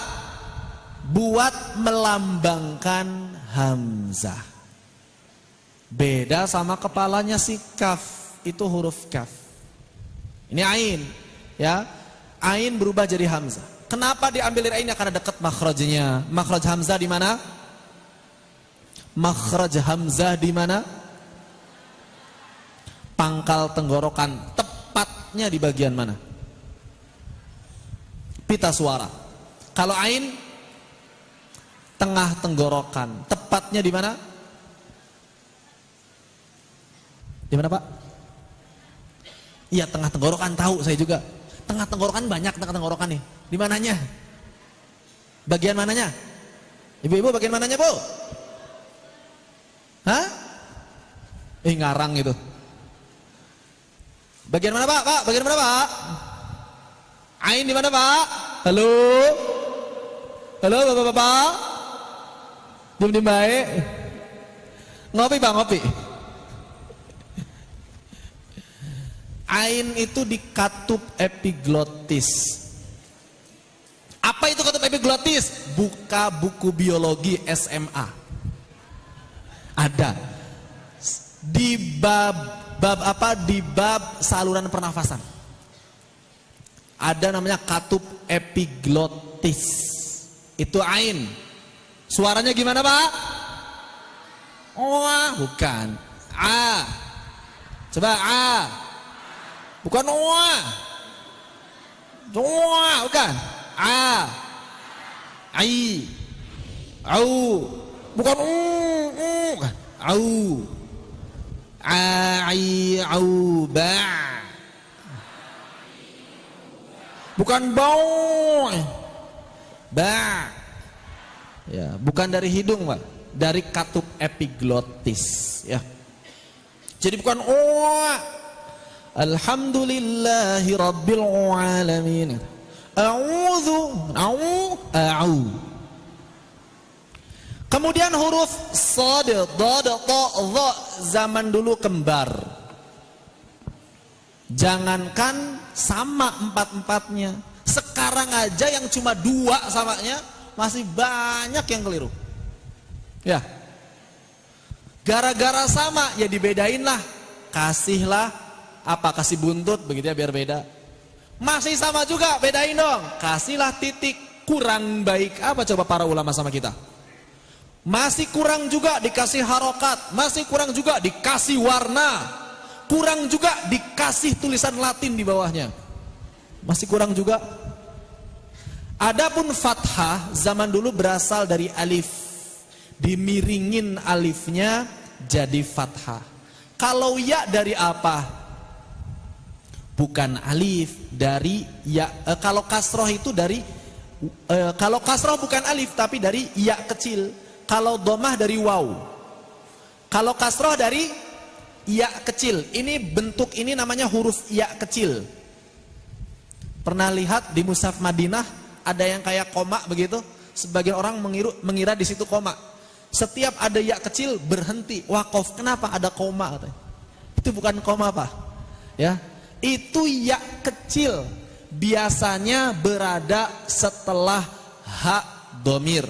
melambangkan hamzah. Beda sama kepalanya si kaf, itu huruf kaf. Ini ain, ya. Ain berubah jadi hamzah. Kenapa diambil dari ain? Karena dekat makhrajnya. Makhraj hamzah di mana? Makhraj hamzah di mana? Pangkal tenggorokan. Tepatnya di bagian mana? Pita suara. Kalau ain tengah tenggorokan. Tepatnya di mana? Di mana Pak? Iya tengah tenggorokan, tahu saya juga. Tengah tenggorokan banyak tengah tenggorokan nih. Di mananya? Bagian mananya? Ibu-ibu bagian mananya Bu? Hah? Ngarang itu. Bagian mana Pak? Pak, bagian mana Pak? Ain di mana Pak? Halo? Halo Bapak-bapak? Diam-diam baik. Ngopi Pak, ngopi. Ain itu di katup epiglotis. Apa itu katup epiglotis? Buka buku biologi SMA. Ada. Di bab apa? Di bab saluran pernafasan. Ada namanya katup epiglotis. Itu ain. Suaranya gimana Pak? Oh, bukan. A. Coba A. Bukan oa. Oa, bukan. A. Ai. Au. Bukan bukan. Au. Ai, au, ba. Bukan bau. Ba. Ya, bukan dari hidung, Pak. Dari katup epiglotis, ya. Jadi bukan oa. Alhamdulillahi rabbil alamin. A'udzu, a'u. Kemudian huruf shad, dad, ta, dha zaman dulu kembar. Jangankan sama empat-empatnya. Sekarang aja yang cuma dua samanya masih banyak yang keliru. Ya. Gara-gara sama ya dibedain lah. Kasihlah apa, kasih buntut begitu ya biar beda. Masih sama juga, bedain dong. Kasihlah titik. Kurang baik apa coba para ulama sama kita? Masih kurang juga dikasih harokat. Masih kurang juga dikasih warna. kurang juga dikasih tulisan Latin di bawahnya. Masih kurang juga. Adapun fathah zaman dulu berasal dari alif. Dimiringin alifnya jadi fathah. Kalau ya dari apa? Bukan alif, dari ya. Kalau kasroh itu dari kalau kasroh bukan alif tapi dari ya kecil. Kalau domah dari waw. Kalau kasroh dari ya kecil. Ini bentuk ini namanya huruf ya kecil. Pernah lihat di mushaf Madinah ada yang kayak koma begitu? Sebagian orang mengira di situ koma. Setiap ada ya kecil berhenti, waqaf. Kenapa ada koma? Itu bukan koma, Pak. Ya. Itu ya kecil. Biasanya berada setelah ha domir.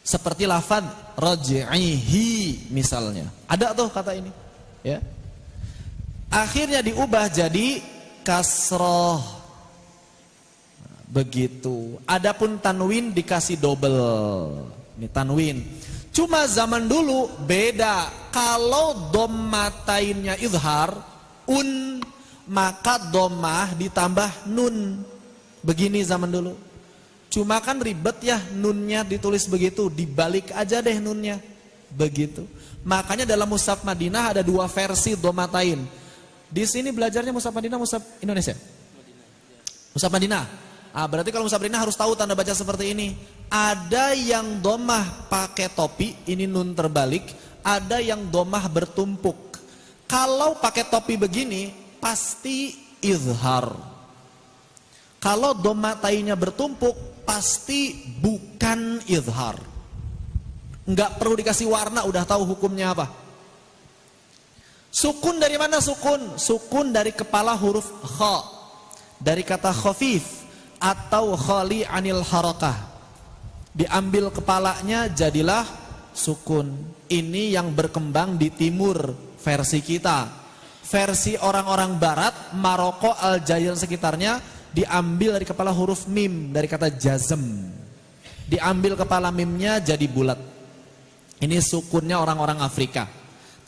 Seperti lafaz raj'ihi misalnya. Ada tuh kata ini, ya. Akhirnya diubah jadi kasroh. Begitu. Adapun tanwin dikasih double. Ini tanwin. Cuma zaman dulu beda. Kalau dhammatainnya izhar, maka dhammah ditambah nun. Begini zaman dulu. Cuma kan ribet ya nunnya ditulis begitu, dibalik aja deh nunnya. Begitu. Makanya dalam mushaf Madinah ada dua versi dhammatain. Di sini belajarnya mushaf Madinah, mushaf Indonesia. Mushaf Madinah. Berarti kalau mushaf Madinah harus tahu tanda baca seperti ini. Ada yang dhammah pakai topi, ini nun terbalik. Ada yang dhammah bertumpuk. Kalau pakai topi begini pasti izhar. Kalau dhammatainya bertumpuk pasti bukan izhar. Enggak perlu dikasih warna, udah tahu hukumnya apa. Sukun dari mana sukun? Sukun dari kepala huruf kha. Dari kata khafif atau khali anil harakah. Diambil kepalanya jadilah sukun. Ini yang berkembang di timur versi kita. Versi orang-orang barat, Maroko, Aljazair sekitarnya diambil dari kepala huruf mim, dari kata jazm. Diambil kepala mimnya jadi bulat. Ini sukunnya orang-orang Afrika.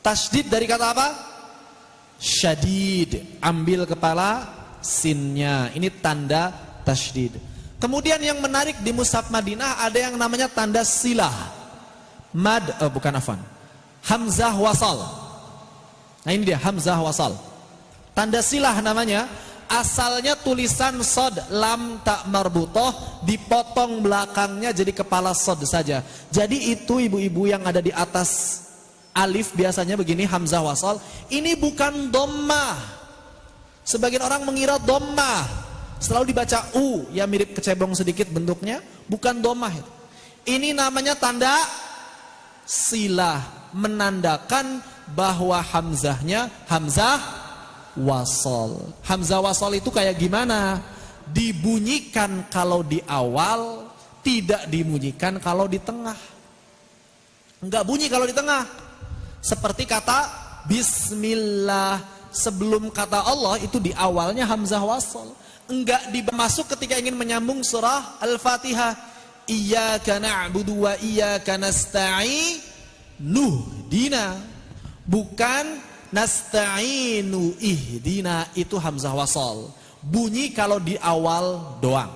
Tasydid dari kata apa? Syadid. Ambil kepala sinnya. Ini tanda tasydid. Kemudian yang menarik di mushaf Madinah ada yang namanya tanda silah. Hamzah wasal. Nah ini dia hamzah wasal. Tanda silah namanya. Asalnya tulisan sod lam tak marbutoh, dipotong belakangnya jadi kepala sod saja. Jadi itu ibu-ibu yang ada di atas alif biasanya begini hamzah wasal. Ini bukan dhammah. Sebagian orang mengira dhammah. Selalu dibaca u, ya mirip kecebong sedikit bentuknya, bukan dhammah. Ini namanya tanda silah, menandakan bahwa hamzahnya hamzah wasol. Hamzah wasol itu kayak gimana? Dibunyikan kalau di awal, tidak dibunyikan kalau di tengah. Enggak bunyi kalau di tengah. Seperti kata bismillah, sebelum kata Allah itu di awalnya hamzah wasol. Enggak dimasuk ketika ingin menyambung surah Al-Fatihah. Iyyaka na'budu wa iyyaka nasta'in nuhdina. Bukan nasta'inu ihdina, itu hamzah wasal. Bunyi kalau di awal doang.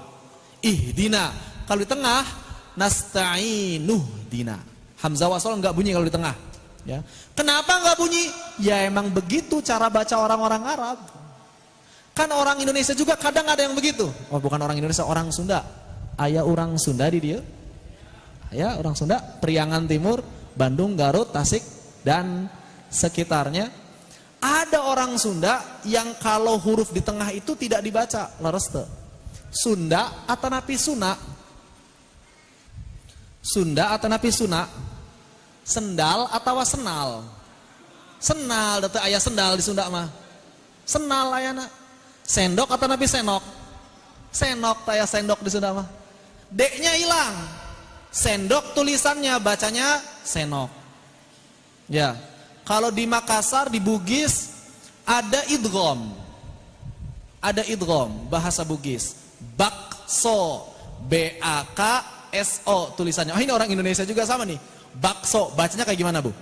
Ihdina. Kalau di tengah nasta'inu dina. Hamzah wasal enggak bunyi kalau di tengah. Ya. Kenapa enggak bunyi? Ya emang begitu cara baca orang-orang Arab. Kan orang Indonesia juga kadang ada yang begitu. Oh bukan orang Indonesia, orang Sunda. Aya orang Sunda di dia. Aya orang Sunda, Priangan Timur, Bandung, Garut, Tasik dan sekitarnya. Ada orang Sunda yang kalau huruf di tengah itu tidak dibaca, leres teu. Sunda atau napi Suna. Sunda atau napi Suna. Sendal atau senal. Senal, teu aya sendal di Sunda mah. Senal ayana. Sendok atau napi senok. Senok aya sendok di Sunda mah. D-nya hilang. Sendok tulisannya bacanya senok. Ya. Kalau di Makassar, di Bugis ada idgham. Ada idgham bahasa Bugis. Bakso, B-A-K-S-O tulisannya. Oh ini orang Indonesia juga sama nih. Bakso, bacanya kayak gimana Bu?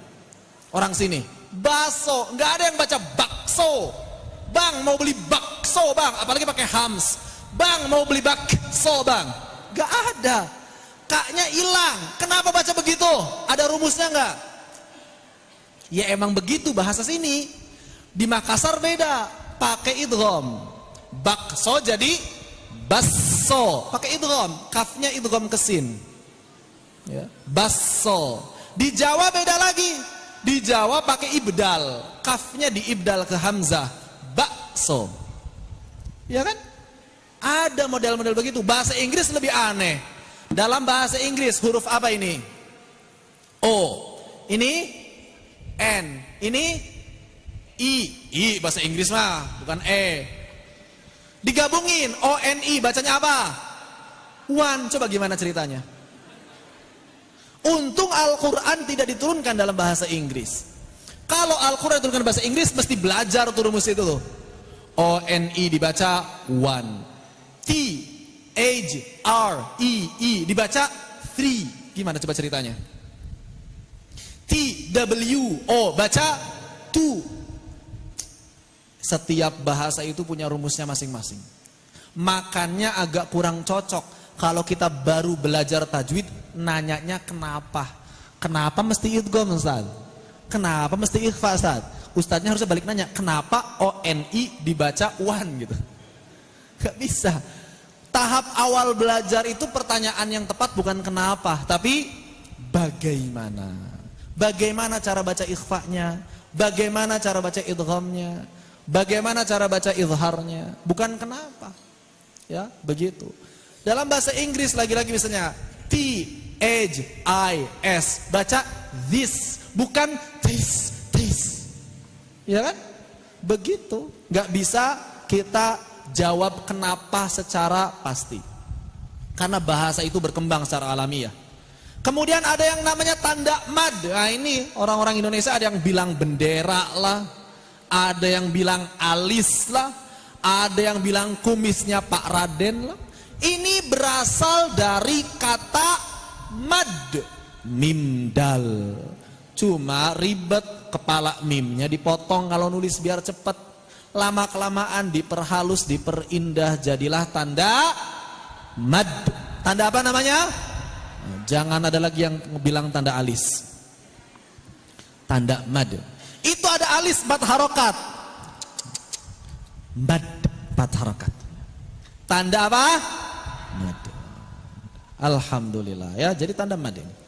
Orang sini. baso, nggak ada yang baca bakso. Bang mau beli bakso bang, apalagi pakai hams. Bang mau beli bakso bang, nggak ada. Kaknya hilang. Kenapa baca begitu? Ada rumusnya nggak? Ya emang begitu bahasa sini. Di Makassar beda, pakai idgham. Bakso jadi basso, pakai idgham. Kafnya idgham ke sin. Ya. Basso. Di Jawa beda lagi. Di Jawa pakai ibdal. Kafnya diibdal ke hamzah. Bakso. Ya kan? Ada model-model begitu. Bahasa Inggris lebih aneh. Dalam bahasa Inggris huruf apa ini? O. Ini N. Ini I. I bahasa Inggris mah, bukan E. Digabungin O-N-I bacanya apa? One. Coba gimana ceritanya? Untung Al-Quran tidak diturunkan dalam bahasa Inggris. Kalau Al-Quran diturunkan bahasa Inggris mesti belajar tuh rumus itu tuh. O-N-I dibaca one. T-H-R-E-E dibaca three. Gimana coba ceritanya? T-W-O baca two. Setiap bahasa itu punya rumusnya masing-masing. Makanya agak kurang cocok kalau kita baru belajar tajwid nanyanya kenapa. Kenapa mesti idgham Ustaz? Kenapa mesti ikhfa Ustaz? Ustadznya harusnya balik nanya, kenapa O-N-I dibaca one gitu? Gak bisa. Tahap awal belajar itu pertanyaan yang tepat bukan kenapa, tapi bagaimana. Bagaimana cara baca ikhfanya, bagaimana cara baca idghamnya, bagaimana cara baca izharnya, bukan kenapa. Ya, begitu. Dalam bahasa Inggris lagi-lagi misalnya T-H-I-S baca this, bukan this. Ya kan? Begitu. Gak bisa kita jawab kenapa secara pasti. Karena bahasa itu berkembang secara alamiah. Kemudian ada yang namanya tanda mad. Nah ini orang-orang Indonesia ada yang bilang bendera lah. Ada yang bilang alis lah. Ada yang bilang kumisnya Pak Raden lah. Ini berasal dari kata mad. Mimdal. Cuma ribet, kepala mimnya dipotong kalau nulis biar cepet. Lama-kelamaan diperhalus, diperindah, jadilah tanda mad. Tanda apa namanya? Jangan ada lagi yang bilang tanda alis. Tanda mad. Itu ada alis 4 harokat. Mad 4 harokat. Tanda apa? Mad. Alhamdulillah ya, jadi tanda mad ini.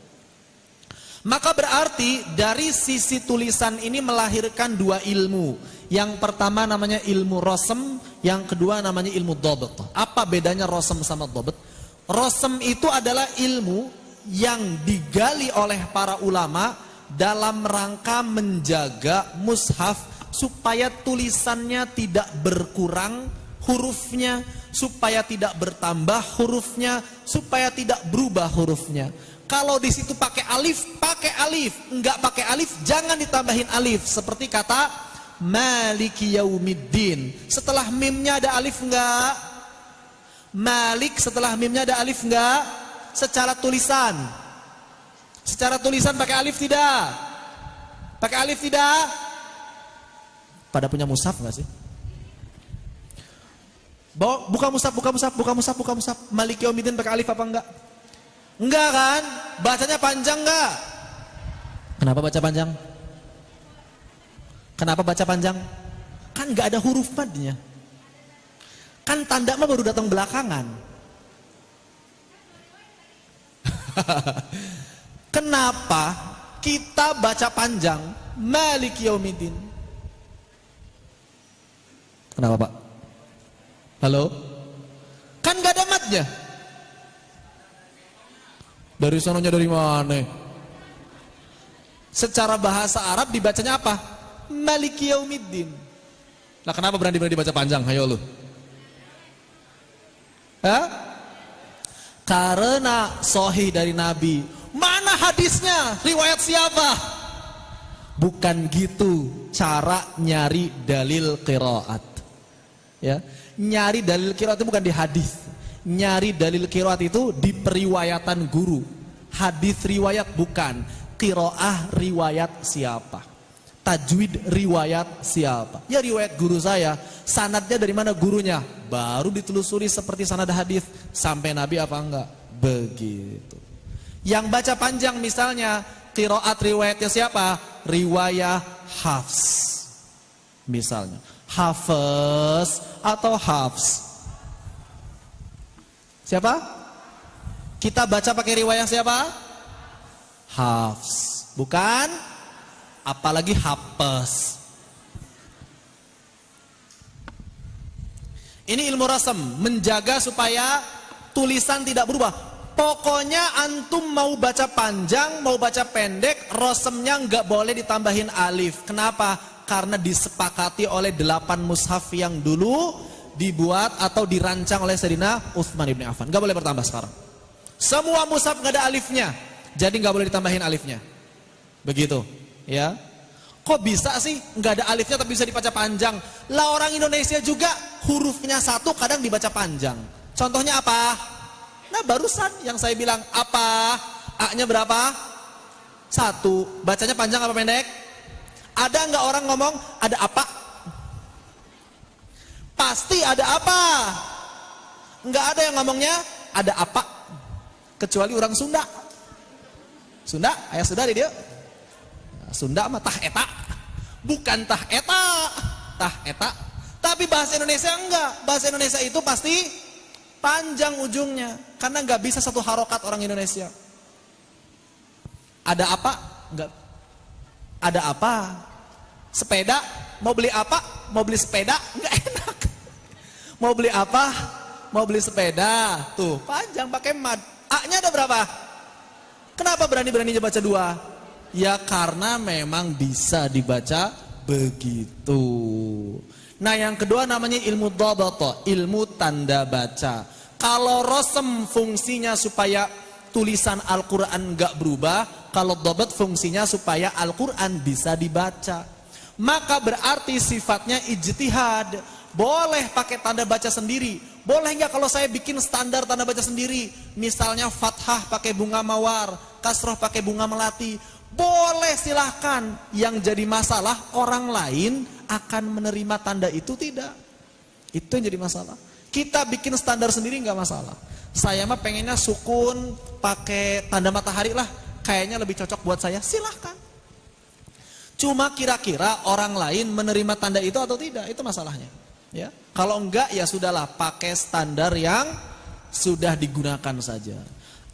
Maka berarti dari sisi tulisan ini melahirkan 2 ilmu. Yang pertama namanya ilmu rosem, yang kedua namanya ilmu dobet. Apa bedanya rosem sama dobet? Rosem itu adalah ilmu yang digali oleh para ulama dalam rangka menjaga mushaf supaya tulisannya tidak berkurang hurufnya, supaya tidak bertambah hurufnya, supaya tidak berubah hurufnya. Kalau di situ pakai alif, enggak pakai alif, jangan ditambahin alif. Seperti kata Maliki Yaumiddin. Setelah mimnya ada alif enggak? Malik setelah mimnya ada alif enggak? Secara tulisan. Secara tulisan pakai alif tidak? Pakai alif tidak? Pada punya mushaf enggak sih? Buka mushaf. Maliki Yaumiddin pakai alif apa enggak? Enggak kan? Bacanya panjang enggak? Kenapa baca panjang? Kenapa baca panjang? Kan enggak ada huruf madnya. Kan tanda mah baru datang belakangan. Kenapa kita baca panjang Maliki Yaumiddin? Kenapa Pak? Halo? Kan enggak ada madnya. Dari sononya dari mana? Secara bahasa Arab dibacanya apa? Maliki Yaumiddin. Nah kenapa berani-berani dibaca panjang? Hayo lu. Hah? Karena sahih dari Nabi. Mana hadisnya? Riwayat siapa? Bukan gitu cara nyari dalil qiraat. Ya, nyari dalil qiraat itu bukan di hadis. Nyari dalil qiraat itu di periwayatan guru. Hadis riwayat bukan. Qiraah riwayat siapa? Tajwid riwayat siapa? Ya riwayat guru saya. Sanadnya dari mana gurunya? Baru ditelusuri seperti sanad hadis sampai Nabi apa enggak? Begitu. Yang baca panjang misalnya qiraat riwayatnya siapa? Riwayah Hafs. Misalnya Hafiz atau Hafs. Siapa? Kita baca pakai riwayah siapa? Hafs. Bukan apalagi Hafiz. Ini ilmu rasam, menjaga supaya tulisan tidak berubah. Pokoknya antum mau baca panjang, mau baca pendek, rasamnya nggak boleh ditambahin alif. Kenapa? Karena disepakati oleh 8 mushaf yang dulu dibuat atau dirancang oleh Sayyidina Utsman ibn Affan. Nggak boleh bertambah sekarang. Semua mushaf nggak ada alifnya, jadi nggak boleh ditambahin alifnya. Begitu, ya. Kok bisa sih nggak ada alifnya tapi bisa dibaca panjang? Lah orang Indonesia juga hurufnya satu kadang dibaca panjang. Contohnya apa? Nah barusan yang saya bilang apa? A-nya berapa? 1. Bacanya panjang apa pendek? Ada nggak orang ngomong ada apa? Pasti ada apa? Nggak ada yang ngomongnya ada apa? Kecuali orang Sunda. Sunda, ayah Sunda dia. Sunda mah tah eta, bukan tah eta, tah eta. Tapi bahasa Indonesia enggak. Bahasa Indonesia itu pasti panjang ujungnya, karena enggak bisa satu harokat orang Indonesia. Ada apa? Enggak. Ada apa? Sepeda? Mau beli apa? Mau beli sepeda? Enggak enak. Mau beli apa? Mau beli sepeda. Tuh panjang pakai mad. A-nya ada berapa? Kenapa berani-beraninya baca 2? Ya karena memang bisa dibaca begitu. Nah yang kedua namanya ilmu dhabt, ilmu tanda baca. Kalau rasam fungsinya supaya tulisan Al-Quran gak berubah, kalau dhabt fungsinya supaya Al-Quran bisa dibaca. Maka berarti sifatnya ijtihad. Boleh pakai tanda baca sendiri. Boleh nggak kalau saya bikin standar tanda baca sendiri? Misalnya fathah pakai bunga mawar, kasroh pakai bunga melati. Boleh, silahkan. Yang jadi masalah orang lain akan menerima tanda itu tidak. Itu yang jadi masalah. Kita bikin standar sendiri nggak masalah. Saya mah pengennya sukun pakai tanda matahari lah. Kayaknya lebih cocok buat saya. Silahkan. Cuma kira-kira orang lain menerima tanda itu atau tidak, itu masalahnya. Ya, kalau enggak ya sudahlah, pakai standar yang sudah digunakan saja.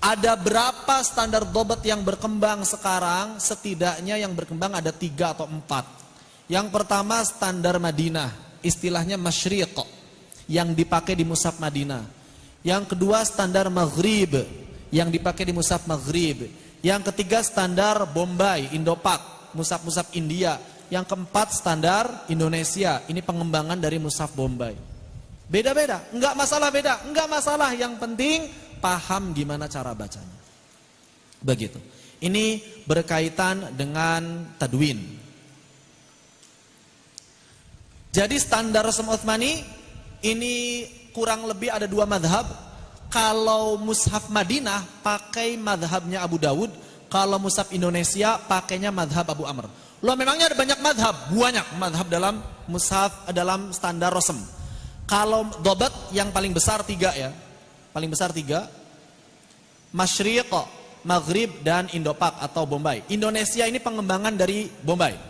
Ada berapa standar dhabt yang berkembang sekarang? Setidaknya yang berkembang ada 3 atau 4. Yang pertama standar Madinah, istilahnya masyriq, yang dipakai di mushaf Madinah. Yang kedua standar Maghrib, yang dipakai di mushaf Maghrib. Yang ketiga standar Bombay, Indo-Pak, mushaf-mushaf India. Yang keempat standar Indonesia, ini pengembangan dari mushaf Bombay. Beda-beda, enggak masalah beda, enggak masalah, yang penting paham gimana cara bacanya. Begitu. Ini berkaitan dengan tadwin. Jadi standar rasam Utsmani ini kurang lebih ada 2 madhab. Kalau mushaf Madinah pakai madhabnya Abu Dawud, kalau mushaf Indonesia pakainya madhab Abu Amr. Loh memangnya ada banyak madhab, banyak madhab dalam mushaf, dalam standar rasam. Kalau dhabt yang paling besar 3 ya, paling besar 3, Masyriq, Maghrib dan Indo-Pak atau Bombay. Indonesia ini pengembangan dari Bombay.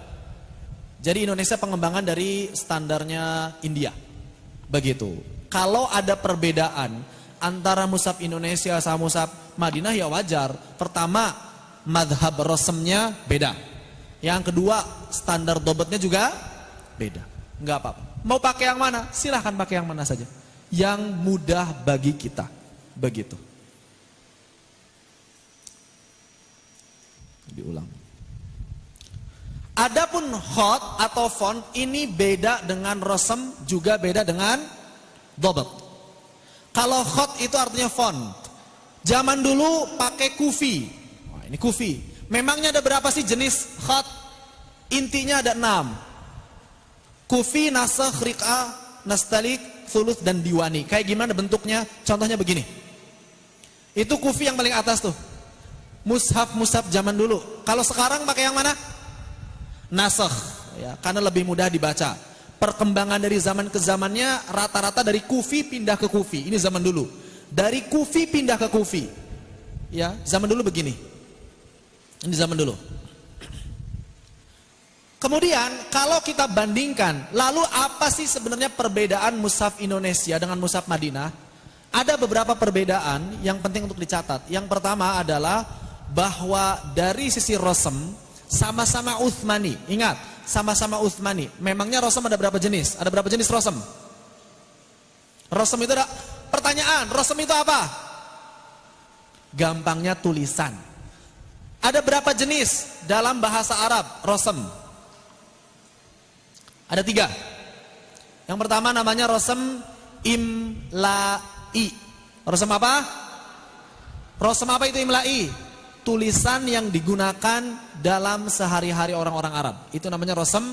Jadi Indonesia pengembangan dari standarnya India. Begitu. Kalau ada perbedaan antara mushaf Indonesia sama mushaf Madinah ya wajar. Pertama, madhab rasamnya beda. Yang kedua, standar dhabtnya juga beda. Enggak apa-apa. Mau pakai yang mana? Silahkan pakai yang mana saja. Yang mudah bagi kita. Begitu. Diulang. Adapun khot atau font ini beda dengan rasam, juga beda dengan dhabt. Kalau khot itu artinya font. Zaman dulu pakai kufi. Wah, ini kufi. Memangnya ada berapa sih jenis khat? Intinya ada 6. Kufi, nasakh, riq'ah, nastalik, thuluth dan diwani. Kayak gimana bentuknya? Contohnya begini. Itu kufi yang paling atas tuh. Mushaf-mushaf zaman dulu. Kalau sekarang pakai yang mana? nasakh, ya, karena lebih mudah dibaca. Perkembangan dari zaman ke zamannya rata-rata dari Kufi pindah ke Kufi. Ini zaman dulu. Dari Kufi pindah ke Kufi. Ya, zaman dulu begini. Ini zaman dulu. Kemudian kalau kita bandingkan, lalu apa sih sebenarnya perbedaan mushaf Indonesia dengan mushaf Madinah? Ada beberapa perbedaan yang penting untuk dicatat. Yang pertama adalah bahwa dari sisi rosem sama-sama Utsmani. Ingat, sama-sama Utsmani. Memangnya rosem ada berapa jenis? Ada berapa jenis rosem? Rosem itu ada pertanyaan, rosem itu apa? Gampangnya tulisan. Ada berapa jenis dalam bahasa Arab rosem? Ada 3. Yang pertama namanya rosem imla'i. Rosem apa? Rosem apa itu imla'i? Tulisan yang digunakan dalam sehari-hari orang-orang Arab. Itu namanya rosem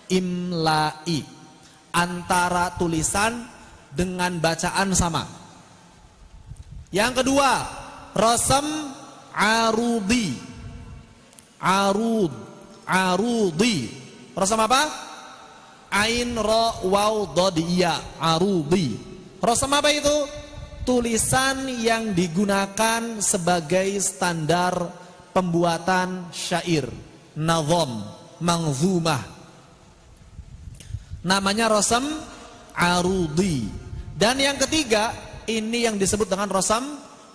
imla'i. Antara tulisan dengan bacaan sama. Yang kedua, rosem arudi. Arudi. Rosem apa? Ain ra waw dad ya, arudi. Rosem apa itu? Tulisan yang digunakan sebagai standar pembuatan syair, nazam, manzumah. Namanya rosem arudi. Dan yang ketiga, ini yang disebut dengan rosem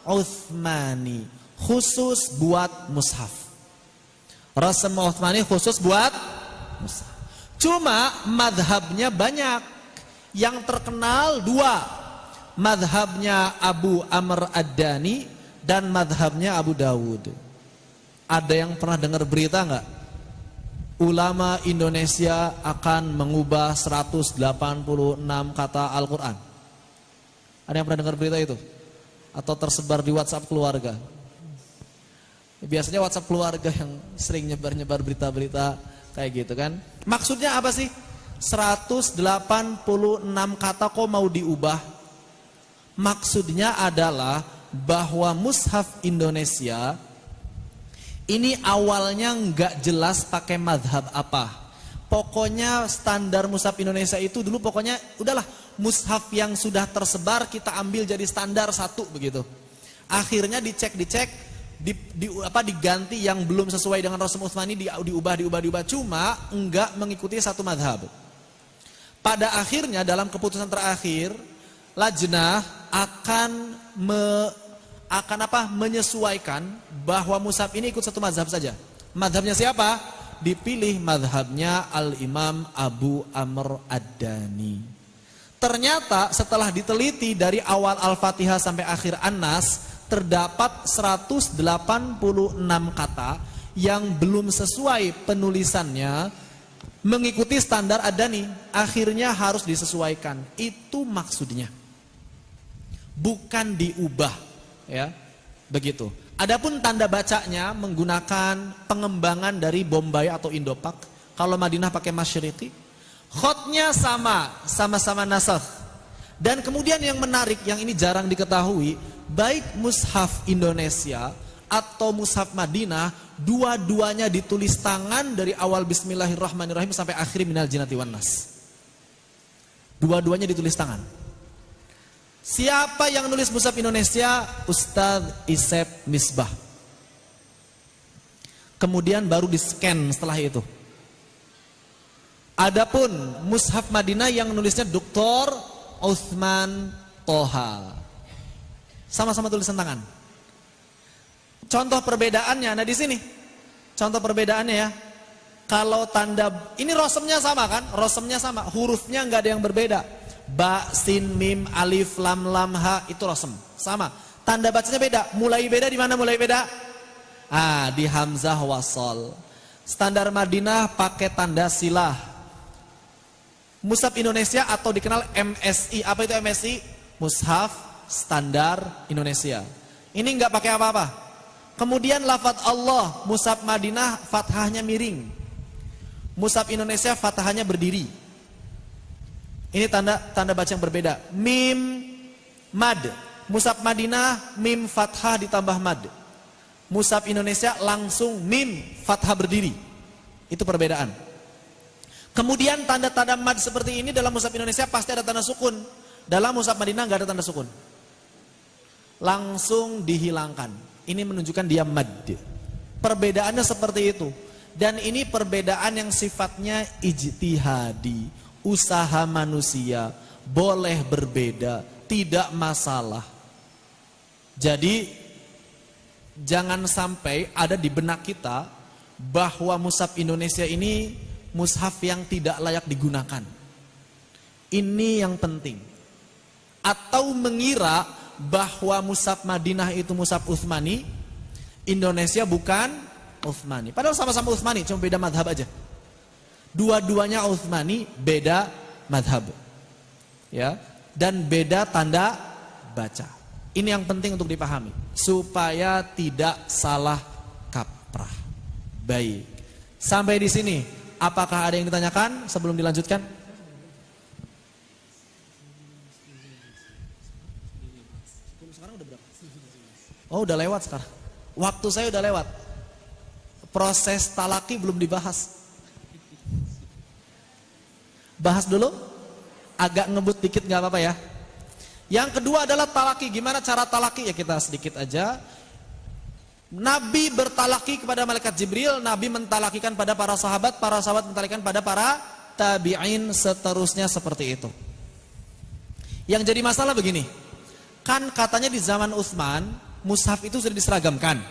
Utsmani, khusus buat mushaf. Rosem Utsmani khusus buat mushaf. Cuma madhabnya banyak. Yang terkenal 2. Madhabnya Abu Amr Ad-Dani dan madhabnya Abu Dawud. Ada yang pernah dengar berita enggak? Ulama Indonesia akan mengubah 186 kata Al-Quran. Ada yang pernah dengar berita itu? Atau tersebar di WhatsApp keluarga? Biasanya WhatsApp keluarga yang sering nyebar-nyebar berita-berita kayak gitu kan. Maksudnya apa sih? 186 kata kok mau diubah? Maksudnya adalah bahwa mushaf Indonesia ini awalnya nggak jelas pakai madhab apa. Pokoknya standar mushaf Indonesia itu dulu pokoknya udahlah mushaf yang sudah tersebar kita ambil jadi standar satu begitu. Akhirnya dicek diganti yang belum sesuai dengan Rosem Utsmani diubah cuma enggak mengikuti satu madhab. Pada akhirnya dalam keputusan terakhir lajnah akan menyesuaikan bahwa mushaf ini ikut satu madhab saja. Madhabnya siapa? Dipilih madhabnya Al-Imam Abu Amr Ad-Dani. Ternyata setelah diteliti dari awal Al-Fatihah sampai akhir An-Nas, terdapat 186 kata yang belum sesuai penulisannya mengikuti standar Ad-Dani. Akhirnya harus disesuaikan. Itu maksudnya. Bukan diubah, ya. Begitu. Adapun tanda bacanya menggunakan pengembangan dari Bombay atau Indopak. Kalau Madinah pakai Masyriqi. Khotnya sama-sama nasakh. Dan kemudian yang menarik, yang ini jarang diketahui, baik mushaf Indonesia atau mushaf Madinah, dua-duanya ditulis tangan dari awal Bismillahirrahmanirrahim sampai akhir minal jinnati wan nas. Dua-duanya ditulis tangan. Siapa yang nulis mushaf Indonesia? Ustadz Isep Misbah. Kemudian baru di-scan setelah itu. Adapun mushaf Madinah yang nulisnya Dr. Utsman Toha. Sama-sama tulisan tangan. Contoh perbedaannya, nah di sini. Contoh perbedaannya ya. Kalau tanda, ini rosemnya sama kan? Rosemnya sama, hurufnya nggak ada yang berbeda. Ba, sin, mim, alif, lam, ha, itu rosem. Sama. Tanda bacanya beda. Mulai beda di mana mulai beda? Di hamzah wasol. Standar Madinah pakai tanda silah. Mushaf Indonesia atau dikenal MSI. Apa itu MSI? Mushaf Standar Indonesia. Ini nggak pakai apa-apa. Kemudian lafadz Allah, mushaf Madinah fathahnya miring. Mushaf Indonesia fathahnya berdiri. Ini tanda baca yang berbeda. Mim mad. Mushaf Madinah mim fathah ditambah mad. Mushaf Indonesia langsung mim fathah berdiri. Itu perbedaan. Kemudian tanda-tanda mad seperti ini dalam mushaf Indonesia pasti ada tanda sukun. Dalam mushaf Madinah nggak ada tanda sukun. Langsung dihilangkan. Ini menunjukkan dia mad. Perbedaannya seperti itu. Dan ini perbedaan yang sifatnya ijtihadi. Usaha manusia. Boleh berbeda. Tidak masalah. Jadi jangan sampai ada di benak kita bahwa mushaf Indonesia ini mushaf yang tidak layak digunakan. Ini yang penting. Atau mengira bahwa mushaf Madinah itu mushaf Utsmani, Indonesia bukan Utsmani. Padahal sama-sama Utsmani, cuma beda madhab aja. Dua-duanya Utsmani, beda madhab. Ya, dan beda tanda baca. Ini yang penting untuk dipahami supaya tidak salah kaprah. Baik. Sampai di sini, apakah ada yang ditanyakan sebelum dilanjutkan? Oh, udah lewat sekarang. Waktu saya udah lewat. Proses talaki belum dibahas. Bahas dulu. Agak ngebut dikit nggak apa-apa ya. Yang kedua adalah talaki. Gimana cara talaki? Ya kita sedikit aja. Nabi bertalaki kepada malaikat Jibril, Nabi mentalakikan pada para sahabat mentalakikan pada para tabi'in, seterusnya seperti itu. Yang jadi masalah begini. Kan katanya di zaman Utsman mushaf itu sudah diseragamkan.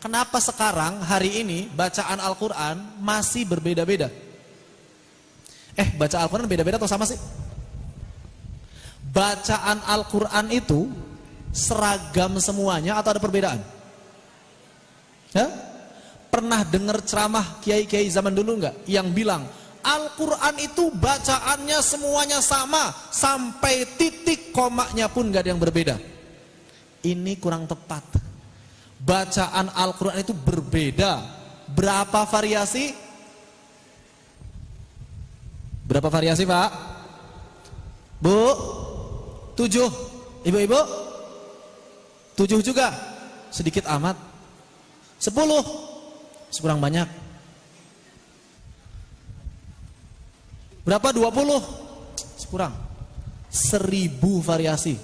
Kenapa sekarang hari ini bacaan Al-Quran masih berbeda-beda? Baca Al-Quran beda-beda atau sama sih? Bacaan Al-Quran itu seragam semuanya atau ada perbedaan? Ya? Pernah dengar ceramah kiai-kiai zaman dulu enggak? Yang bilang Al-Quran itu bacaannya semuanya sama, sampai titik komanya pun enggak ada yang berbeda. Ini kurang tepat. Bacaan Al-Quran itu berbeda. Berapa variasi? Berapa variasi Pak? Bu? 7. Ibu-ibu? 7 juga? Sedikit amat. 10. Sekurang banyak. Berapa? 20. Sekurang. 1000 variasi.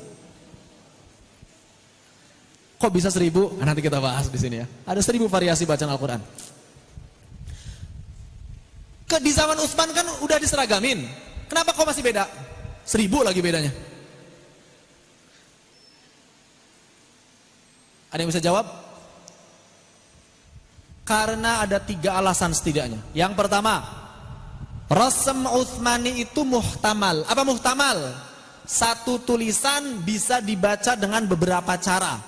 Kok bisa 1000? Nanti kita bahas di sini ya. Ada 1000 variasi bacaan Al-Quran. Di zaman Utsman kan udah diseragamin. Kenapa kok masih beda? 1000 lagi bedanya. Ada yang bisa jawab? Karena ada 3 alasan setidaknya. Yang pertama, Rasm Utsmani itu muhtamal. Apa muhtamal? Satu tulisan bisa dibaca dengan beberapa cara.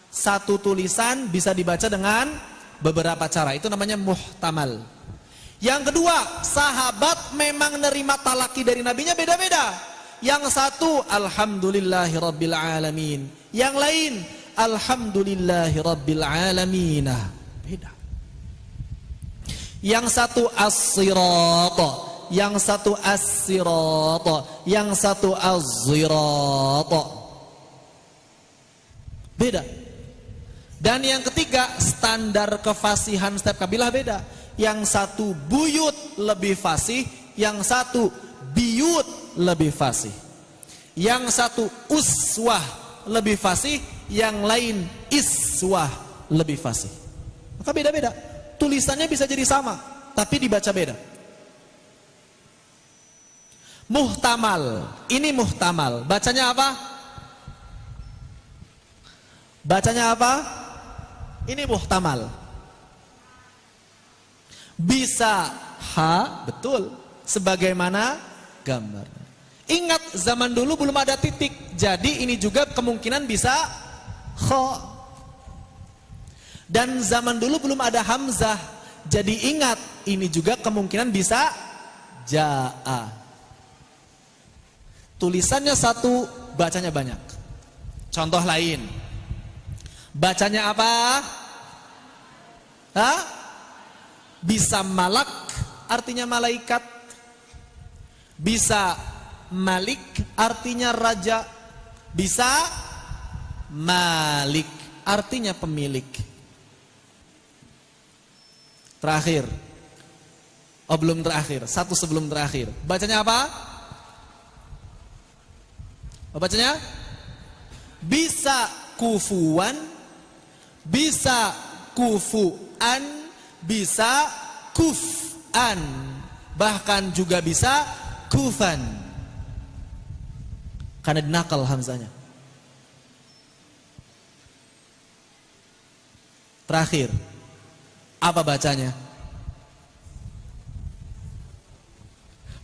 Satu tulisan bisa dibaca dengan beberapa cara. Itu namanya muhtamal. Yang kedua, sahabat memang nerima talaki dari nabinya beda-beda. Yang satu, alhamdulillahirabbil alamin. Yang lain, alhamdulillahirabbil alamin. Beda. Yang satu as-sirat, yang satu as-sirat, yang satu az-zirat. Beda. Dan yang ketiga, standar kefasihan setiap kabilah beda. Yang satu buyut lebih fasih, yang satu biyut lebih fasih. Yang satu uswah lebih fasih, yang lain iswah lebih fasih. Maka beda-beda. Tulisannya bisa jadi sama, tapi dibaca beda. Muhtamal. Ini muhtamal. Bacanya apa? Bacanya apa? Ini muhtamal. Bisa ha, betul, sebagaimana gambar. Ingat zaman dulu belum ada titik, jadi ini juga kemungkinan bisa kho. Dan zaman dulu belum ada hamzah, jadi ingat ini juga kemungkinan bisa jaa. Tulisannya satu, bacanya banyak. Contoh lain, bacanya apa? Hah? Bisa malak, artinya malaikat. Bisa malik, artinya raja. Bisa malik, artinya pemilik. Terakhir, Oh belum terakhir, satu sebelum terakhir. Bacanya apa? Bacanya bisa kufuan, bisa kufuan, bisa kufan, bahkan juga bisa kufan. Karena dinakal hamzanya. Terakhir, apa bacanya?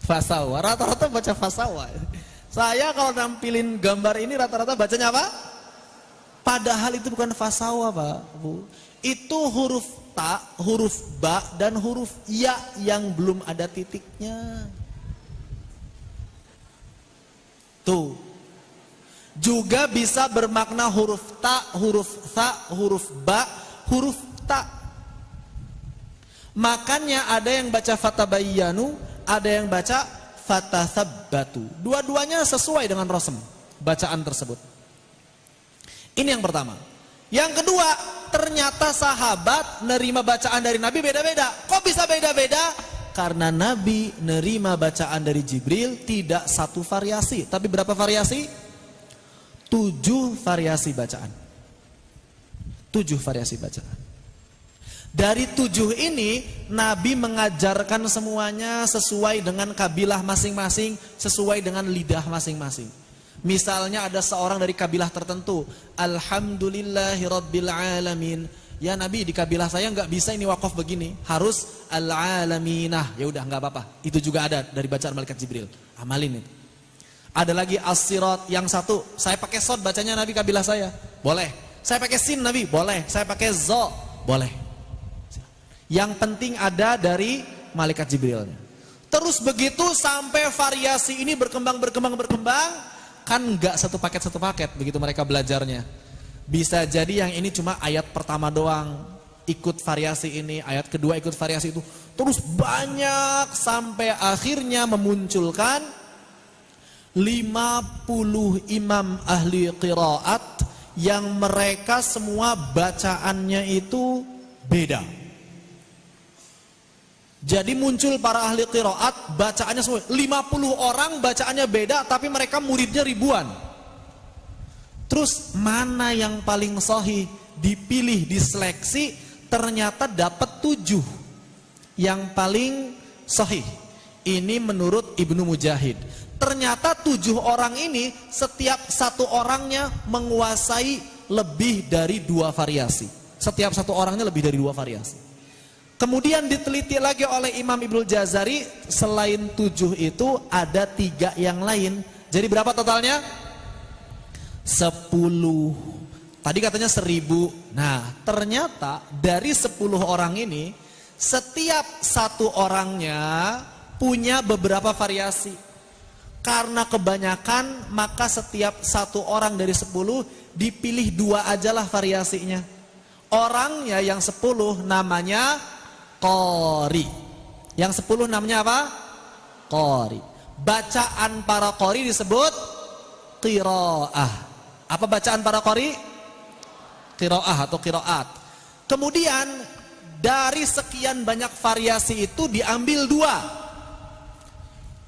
Fasawa, rata-rata baca fasawa. Saya kalau nampilin gambar ini rata-rata bacanya apa? Padahal itu bukan fasawa, Pak, Bu. Itu huruf ta, huruf ba, dan huruf ya yang belum ada titiknya. Tuh. Juga bisa bermakna huruf ta, huruf tha, huruf ba, huruf ta. Makanya ada yang baca fatabayyanu, ada yang baca fatathabbatu. Dua-duanya sesuai dengan rasm bacaan tersebut. Ini yang pertama. Yang kedua, ternyata sahabat nerima bacaan dari Nabi beda-beda. Kok bisa beda-beda? Karena Nabi nerima bacaan dari Jibril tidak satu variasi, tapi berapa variasi? 7 variasi bacaan. 7 variasi bacaan. Dari 7 ini, Nabi mengajarkan semuanya sesuai dengan kabilah masing-masing, sesuai dengan lidah masing-masing. Misalnya ada seorang dari kabilah tertentu, Alhamdulillahirabbil alamin. Ya Nabi, di kabilah saya nggak bisa ini wakaf begini, harus al-alaminah. Ya udah nggak apa-apa. Itu juga ada dari bacaan malaikat Jibril. Amalin itu. Ada lagi as-sirat yang satu, saya pakai sod bacanya Nabi kabilah saya. Boleh. Saya pakai sin Nabi, boleh. Saya pakai zo, boleh. Yang penting ada dari malaikat Jibrilnya. Terus begitu sampai variasi ini berkembang, kan nggak satu paket begitu mereka belajarnya. Bisa jadi yang ini cuma ayat pertama doang ikut variasi ini, ayat kedua ikut variasi itu. Terus banyak sampai akhirnya memunculkan 50 imam ahli qiraat yang mereka semua bacaannya itu beda. Jadi muncul para ahli qiraat, bacaannya semua 50 orang bacaannya beda, tapi mereka muridnya ribuan. Terus mana yang paling sahih? Dipilih, diseleksi, ternyata dapat 7 yang paling sahih. Ini menurut Ibnu Mujahid. Ternyata 7 orang ini setiap satu orangnya menguasai lebih dari 2 variasi. Setiap satu orangnya lebih dari 2 variasi. Kemudian diteliti lagi oleh Imam Ibnul Jazari, selain 7 itu ada 3 yang lain. Jadi berapa totalnya? 10. Tadi katanya 1000. Nah, ternyata dari 10 orang ini, setiap satu orangnya punya beberapa variasi. Karena kebanyakan, maka setiap satu orang dari 10 dipilih 2 ajalah variasinya. Orangnya yang 10 namanya qari. Yang 10 namanya apa? Qari. Bacaan para qari disebut qiraah. Apa bacaan para qari? Qiraah atau qiraat. Kemudian dari sekian banyak variasi itu diambil 2.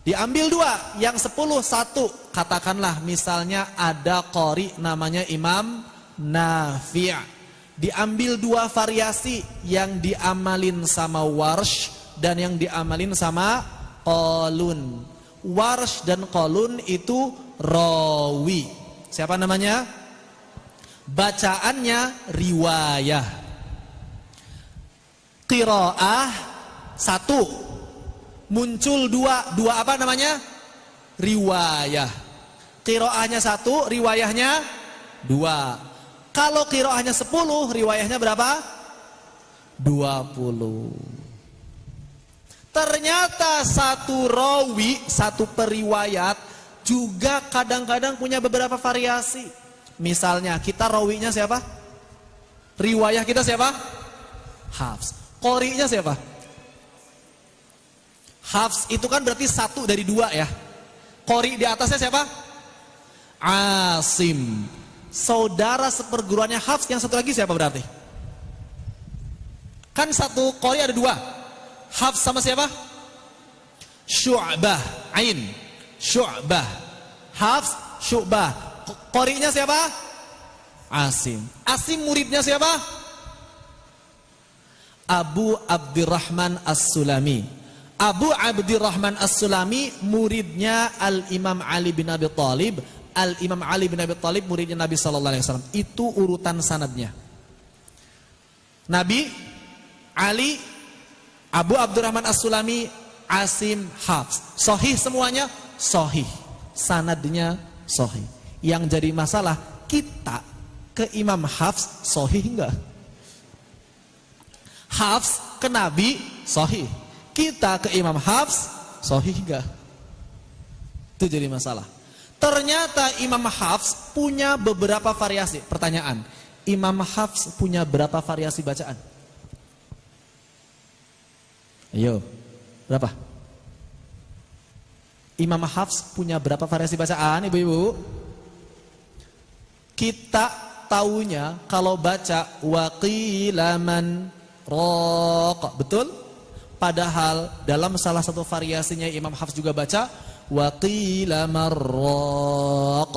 Diambil 2, yang 10 1. Katakanlah misalnya ada qari namanya Imam Nafi'. Diambil 2 variasi, yang diamalin sama Warsh dan yang diamalin sama Qalun. Warsh dan Qalun itu rawi. Siapa namanya? Bacaannya riwayah. Qiraah 1. Muncul 2 apa namanya? Riwayah. Qiraahnya 1, riwayahnya 2. Kalau qiraahnya 10, riwayahnya berapa? 20. Ternyata satu rawi, satu periwayat juga kadang-kadang punya beberapa variasi. Misalnya kita rawinya siapa? Riwayah kita siapa? Hafs. Qori'nya siapa? Hafs itu kan berarti 1 dari 2 ya. Qori di atasnya siapa? Asim. Saudara seperguruannya Hafs yang satu lagi siapa berarti? Kan satu qori ada 2. Hafs sama siapa? Syu'bah, ain. Syu'bah. Hafs, Syu'bah. Qori'nya siapa? Asim. Asim muridnya siapa? Abu Abdurrahman As-Sulami. Abu Abdurrahman As-Sulami muridnya Al-Imam Ali bin Abi Thalib. Al-Imam Ali bin Abi Thalib muridnya Nabi SAW. Itu urutan sanadnya. Nabi, Ali, Abu Abdurrahman As-Sulami, Asim, Hafs. Sahih semuanya? Sahih. Sanadnya sahih. Yang jadi masalah, kita ke Imam Hafs sahih enggak? Hafs ke Nabi sahih. Kita ke Imam Hafs sahih enggak? Itu jadi masalah. Ternyata Imam Hafs punya beberapa variasi. Pertanyaan, Imam Hafs punya berapa variasi bacaan? Ayo, berapa? Imam Hafs punya berapa variasi bacaan, ibu-ibu? Kita taunya kalau baca waqilaman roq, betul? Padahal dalam salah satu variasinya Imam Hafs juga baca waqilaman roq.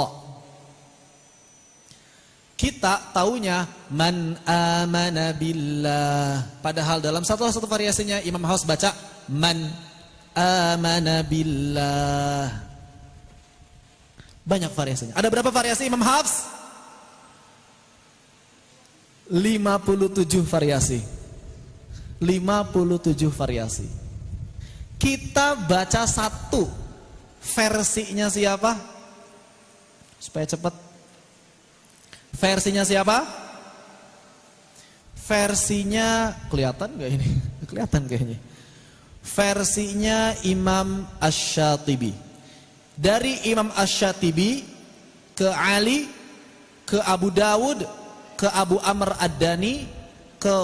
Kita taunya man amana billah. Padahal dalam satu variasinya Imam Hafs baca man amana billah. Banyak variasinya. Ada berapa variasi Imam Hafs? 57 variasi. 57 variasi. Kita baca satu. Versinya siapa? Supaya cepat. Versinya siapa? Versinya kelihatan gak ini? Kelihatan kayaknya. Versinya Imam Asy-Syatibi. Dari Imam Asy-Syatibi ke Ali, ke Abu Dawud, ke Abu Amr Ad-Dani, ke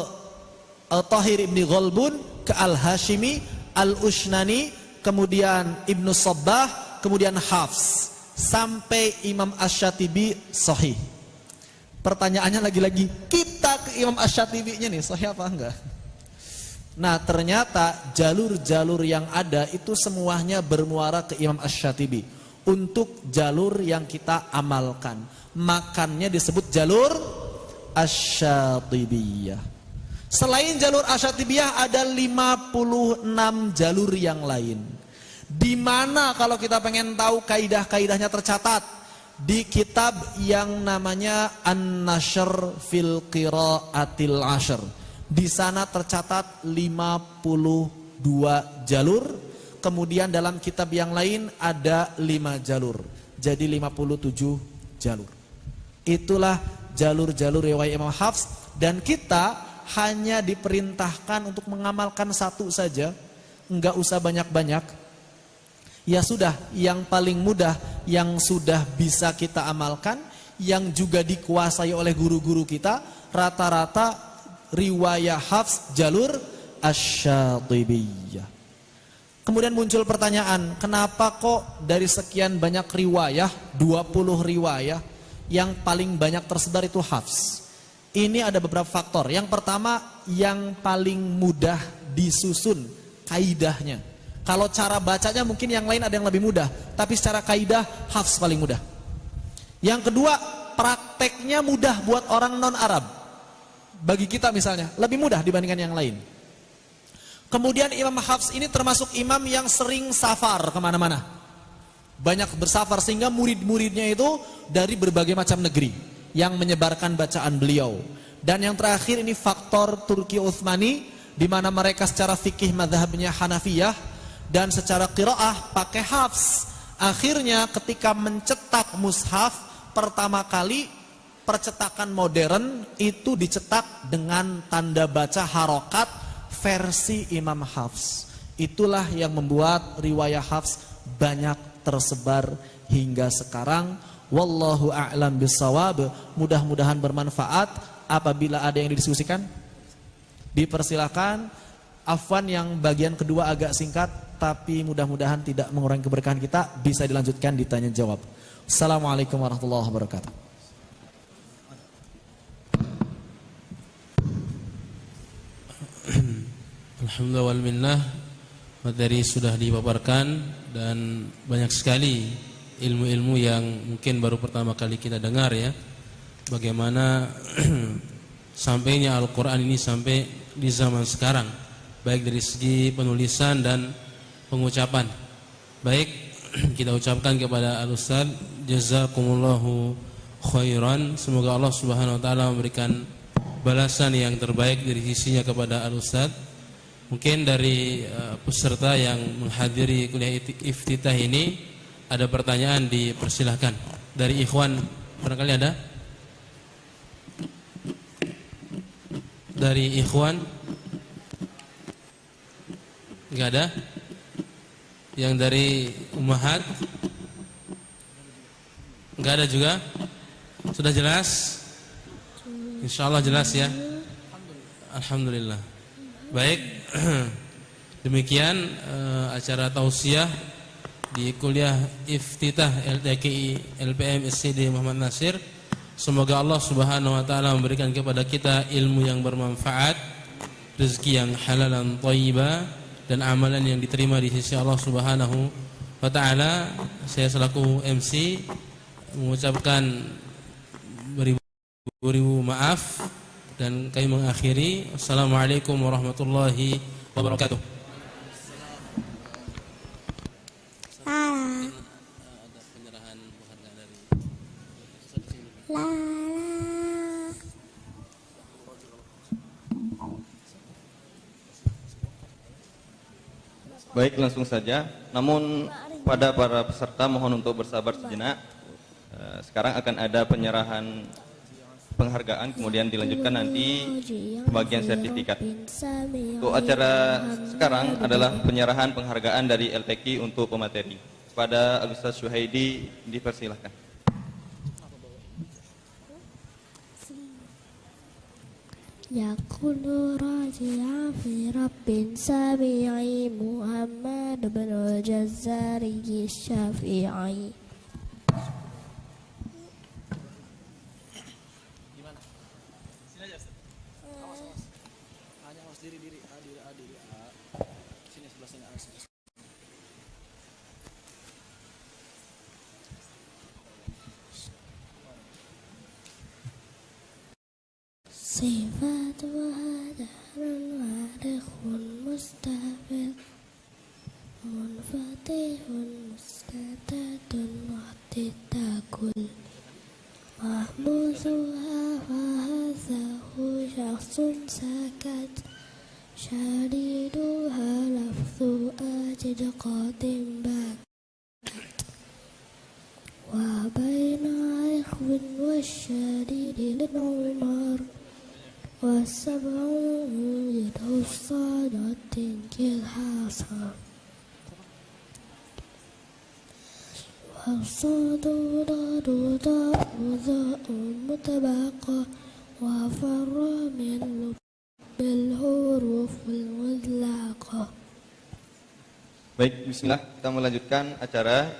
Tahir ibn Ghalbun, ke Al-Hashimi, Al-Ushnani, kemudian Ibnu Sabbah, kemudian Hafs, sampai Imam Asy-Syatibi sahih. Pertanyaannya lagi-lagi, kita ke Imam Asy-Syatibi-nya nih sahih apa enggak? Nah, ternyata jalur-jalur yang ada itu semuanya bermuara ke Imam Asy-Syatibi untuk jalur yang kita amalkan. Makannya disebut jalur Asy-Syatibiyah. Selain jalur Asy-Syatibiyah ada 56 jalur yang lain. Di mana kalau kita pengen tahu kaidah-kaidahnya tercatat di kitab yang namanya An-Nashr fil Qiraatil Ashr. Di sana tercatat 52 jalur. Kemudian dalam kitab yang lain ada 5 jalur. Jadi 57 jalur. Itulah jalur-jalur riwayat Imam Hafs. Dan kita hanya diperintahkan untuk mengamalkan satu saja, enggak usah banyak-banyak. Ya sudah, yang paling mudah yang sudah bisa kita amalkan, yang juga dikuasai oleh guru-guru kita, rata-rata riwayat Hafs jalur Asy-Syatibiyah. Kemudian muncul pertanyaan, kenapa kok dari sekian banyak riwayah, 20 riwayah, yang paling banyak tersebar itu Hafs? Ini ada beberapa faktor. Yang pertama, yang paling mudah disusun kaidahnya. Kalau cara bacanya mungkin yang lain ada yang lebih mudah, tapi secara kaidah Hafs paling mudah. Yang kedua, prakteknya mudah buat orang non-Arab. Bagi kita misalnya, lebih mudah dibandingkan yang lain. Kemudian Imam Hafs ini termasuk imam yang sering safar kemana-mana. Banyak bersafar sehingga murid-muridnya itu dari berbagai macam negeri yang menyebarkan bacaan beliau. Dan yang terakhir ini faktor Turki Utsmani, di mana mereka secara fikih mazhabnya Hanafiyah dan secara qiraah pakai Hafs. Akhirnya ketika mencetak mushaf pertama kali, percetakan modern itu dicetak dengan tanda baca harokat versi Imam Hafs. Itulah yang membuat riwayat Hafs banyak tersebar hingga sekarang. Wallahu a'lam bissawab. Mudah-mudahan bermanfaat. Apabila ada yang didiskusikan, dipersilakan. Afwan yang bagian kedua agak singkat, tapi mudah-mudahan tidak mengurangi keberkahan kita. Bisa dilanjutkan ditanya jawab. Assalamualaikum warahmatullahi wabarakatuh. Alhamdulillah wal minnah. materi sudah dipaparkan dan banyak sekali ilmu-ilmu yang mungkin baru pertama kali kita dengar ya. Bagaimana sampainya Al-Quran ini sampai di zaman sekarang, baik dari segi penulisan dan pengucapan. Baik, kita ucapkan kepada Al-Ustaz, jazakumullahu khairan. Semoga Allah Subhanahu wa taala memberikan balasan yang terbaik dari sisinya kepada Al-Ustaz. Mungkin dari peserta yang menghadiri kuliah iftitah ini ada pertanyaan, dipersilahkan. Dari ikhwan barangkali ada? Dari ikhwan? Enggak ada? Yang dari ummahat? Enggak ada juga? Sudah jelas? Insyaallah jelas ya. Alhamdulillah. Baik. Demikian acara tausiah di kuliah iftitah LTKI LPM SCD Muhammad Nasir. Semoga Allah Subhanahu wa taala memberikan kepada kita ilmu yang bermanfaat, rezeki yang halal dan thayyibah, dan amalan yang diterima di sisi Allah Subhanahu wa taala. Saya selaku MC mengucapkan beribu-ribu maaf dan kami mengakhiri. Assalamualaikum warahmatullahi wabarakatuh. Ada penyerahan penghargaan dari Baik, langsung saja. Namun pada para peserta mohon untuk bersabar sejenak. Sekarang akan ada penyerahan penghargaan, kemudian dilanjutkan nanti bagian sertifikat. Untuk acara sekarang adalah penyerahan penghargaan dari LTQ untuk pemateri. Pada Al-Ustaz Syuhaidi dipersilahkan. Yaqulu raji'a fi rabbin sami'i Muhammad bin al-Jazzari Syafi'i. Sifat wahadarun wadikhun mustafil munfatihun mustatadun wahtitakul mahmuzuha fahazahu syakhsun sakat syadiduha lafzu ajid qadim bakat wa baina ikhwin wa syadidin umar والسبع يتوصلت كالحصى والصاد ضاد ضاء ضاء متباقى وفر من بالحروف المذلقة. Baik, bismillah, kita melanjutkan acara.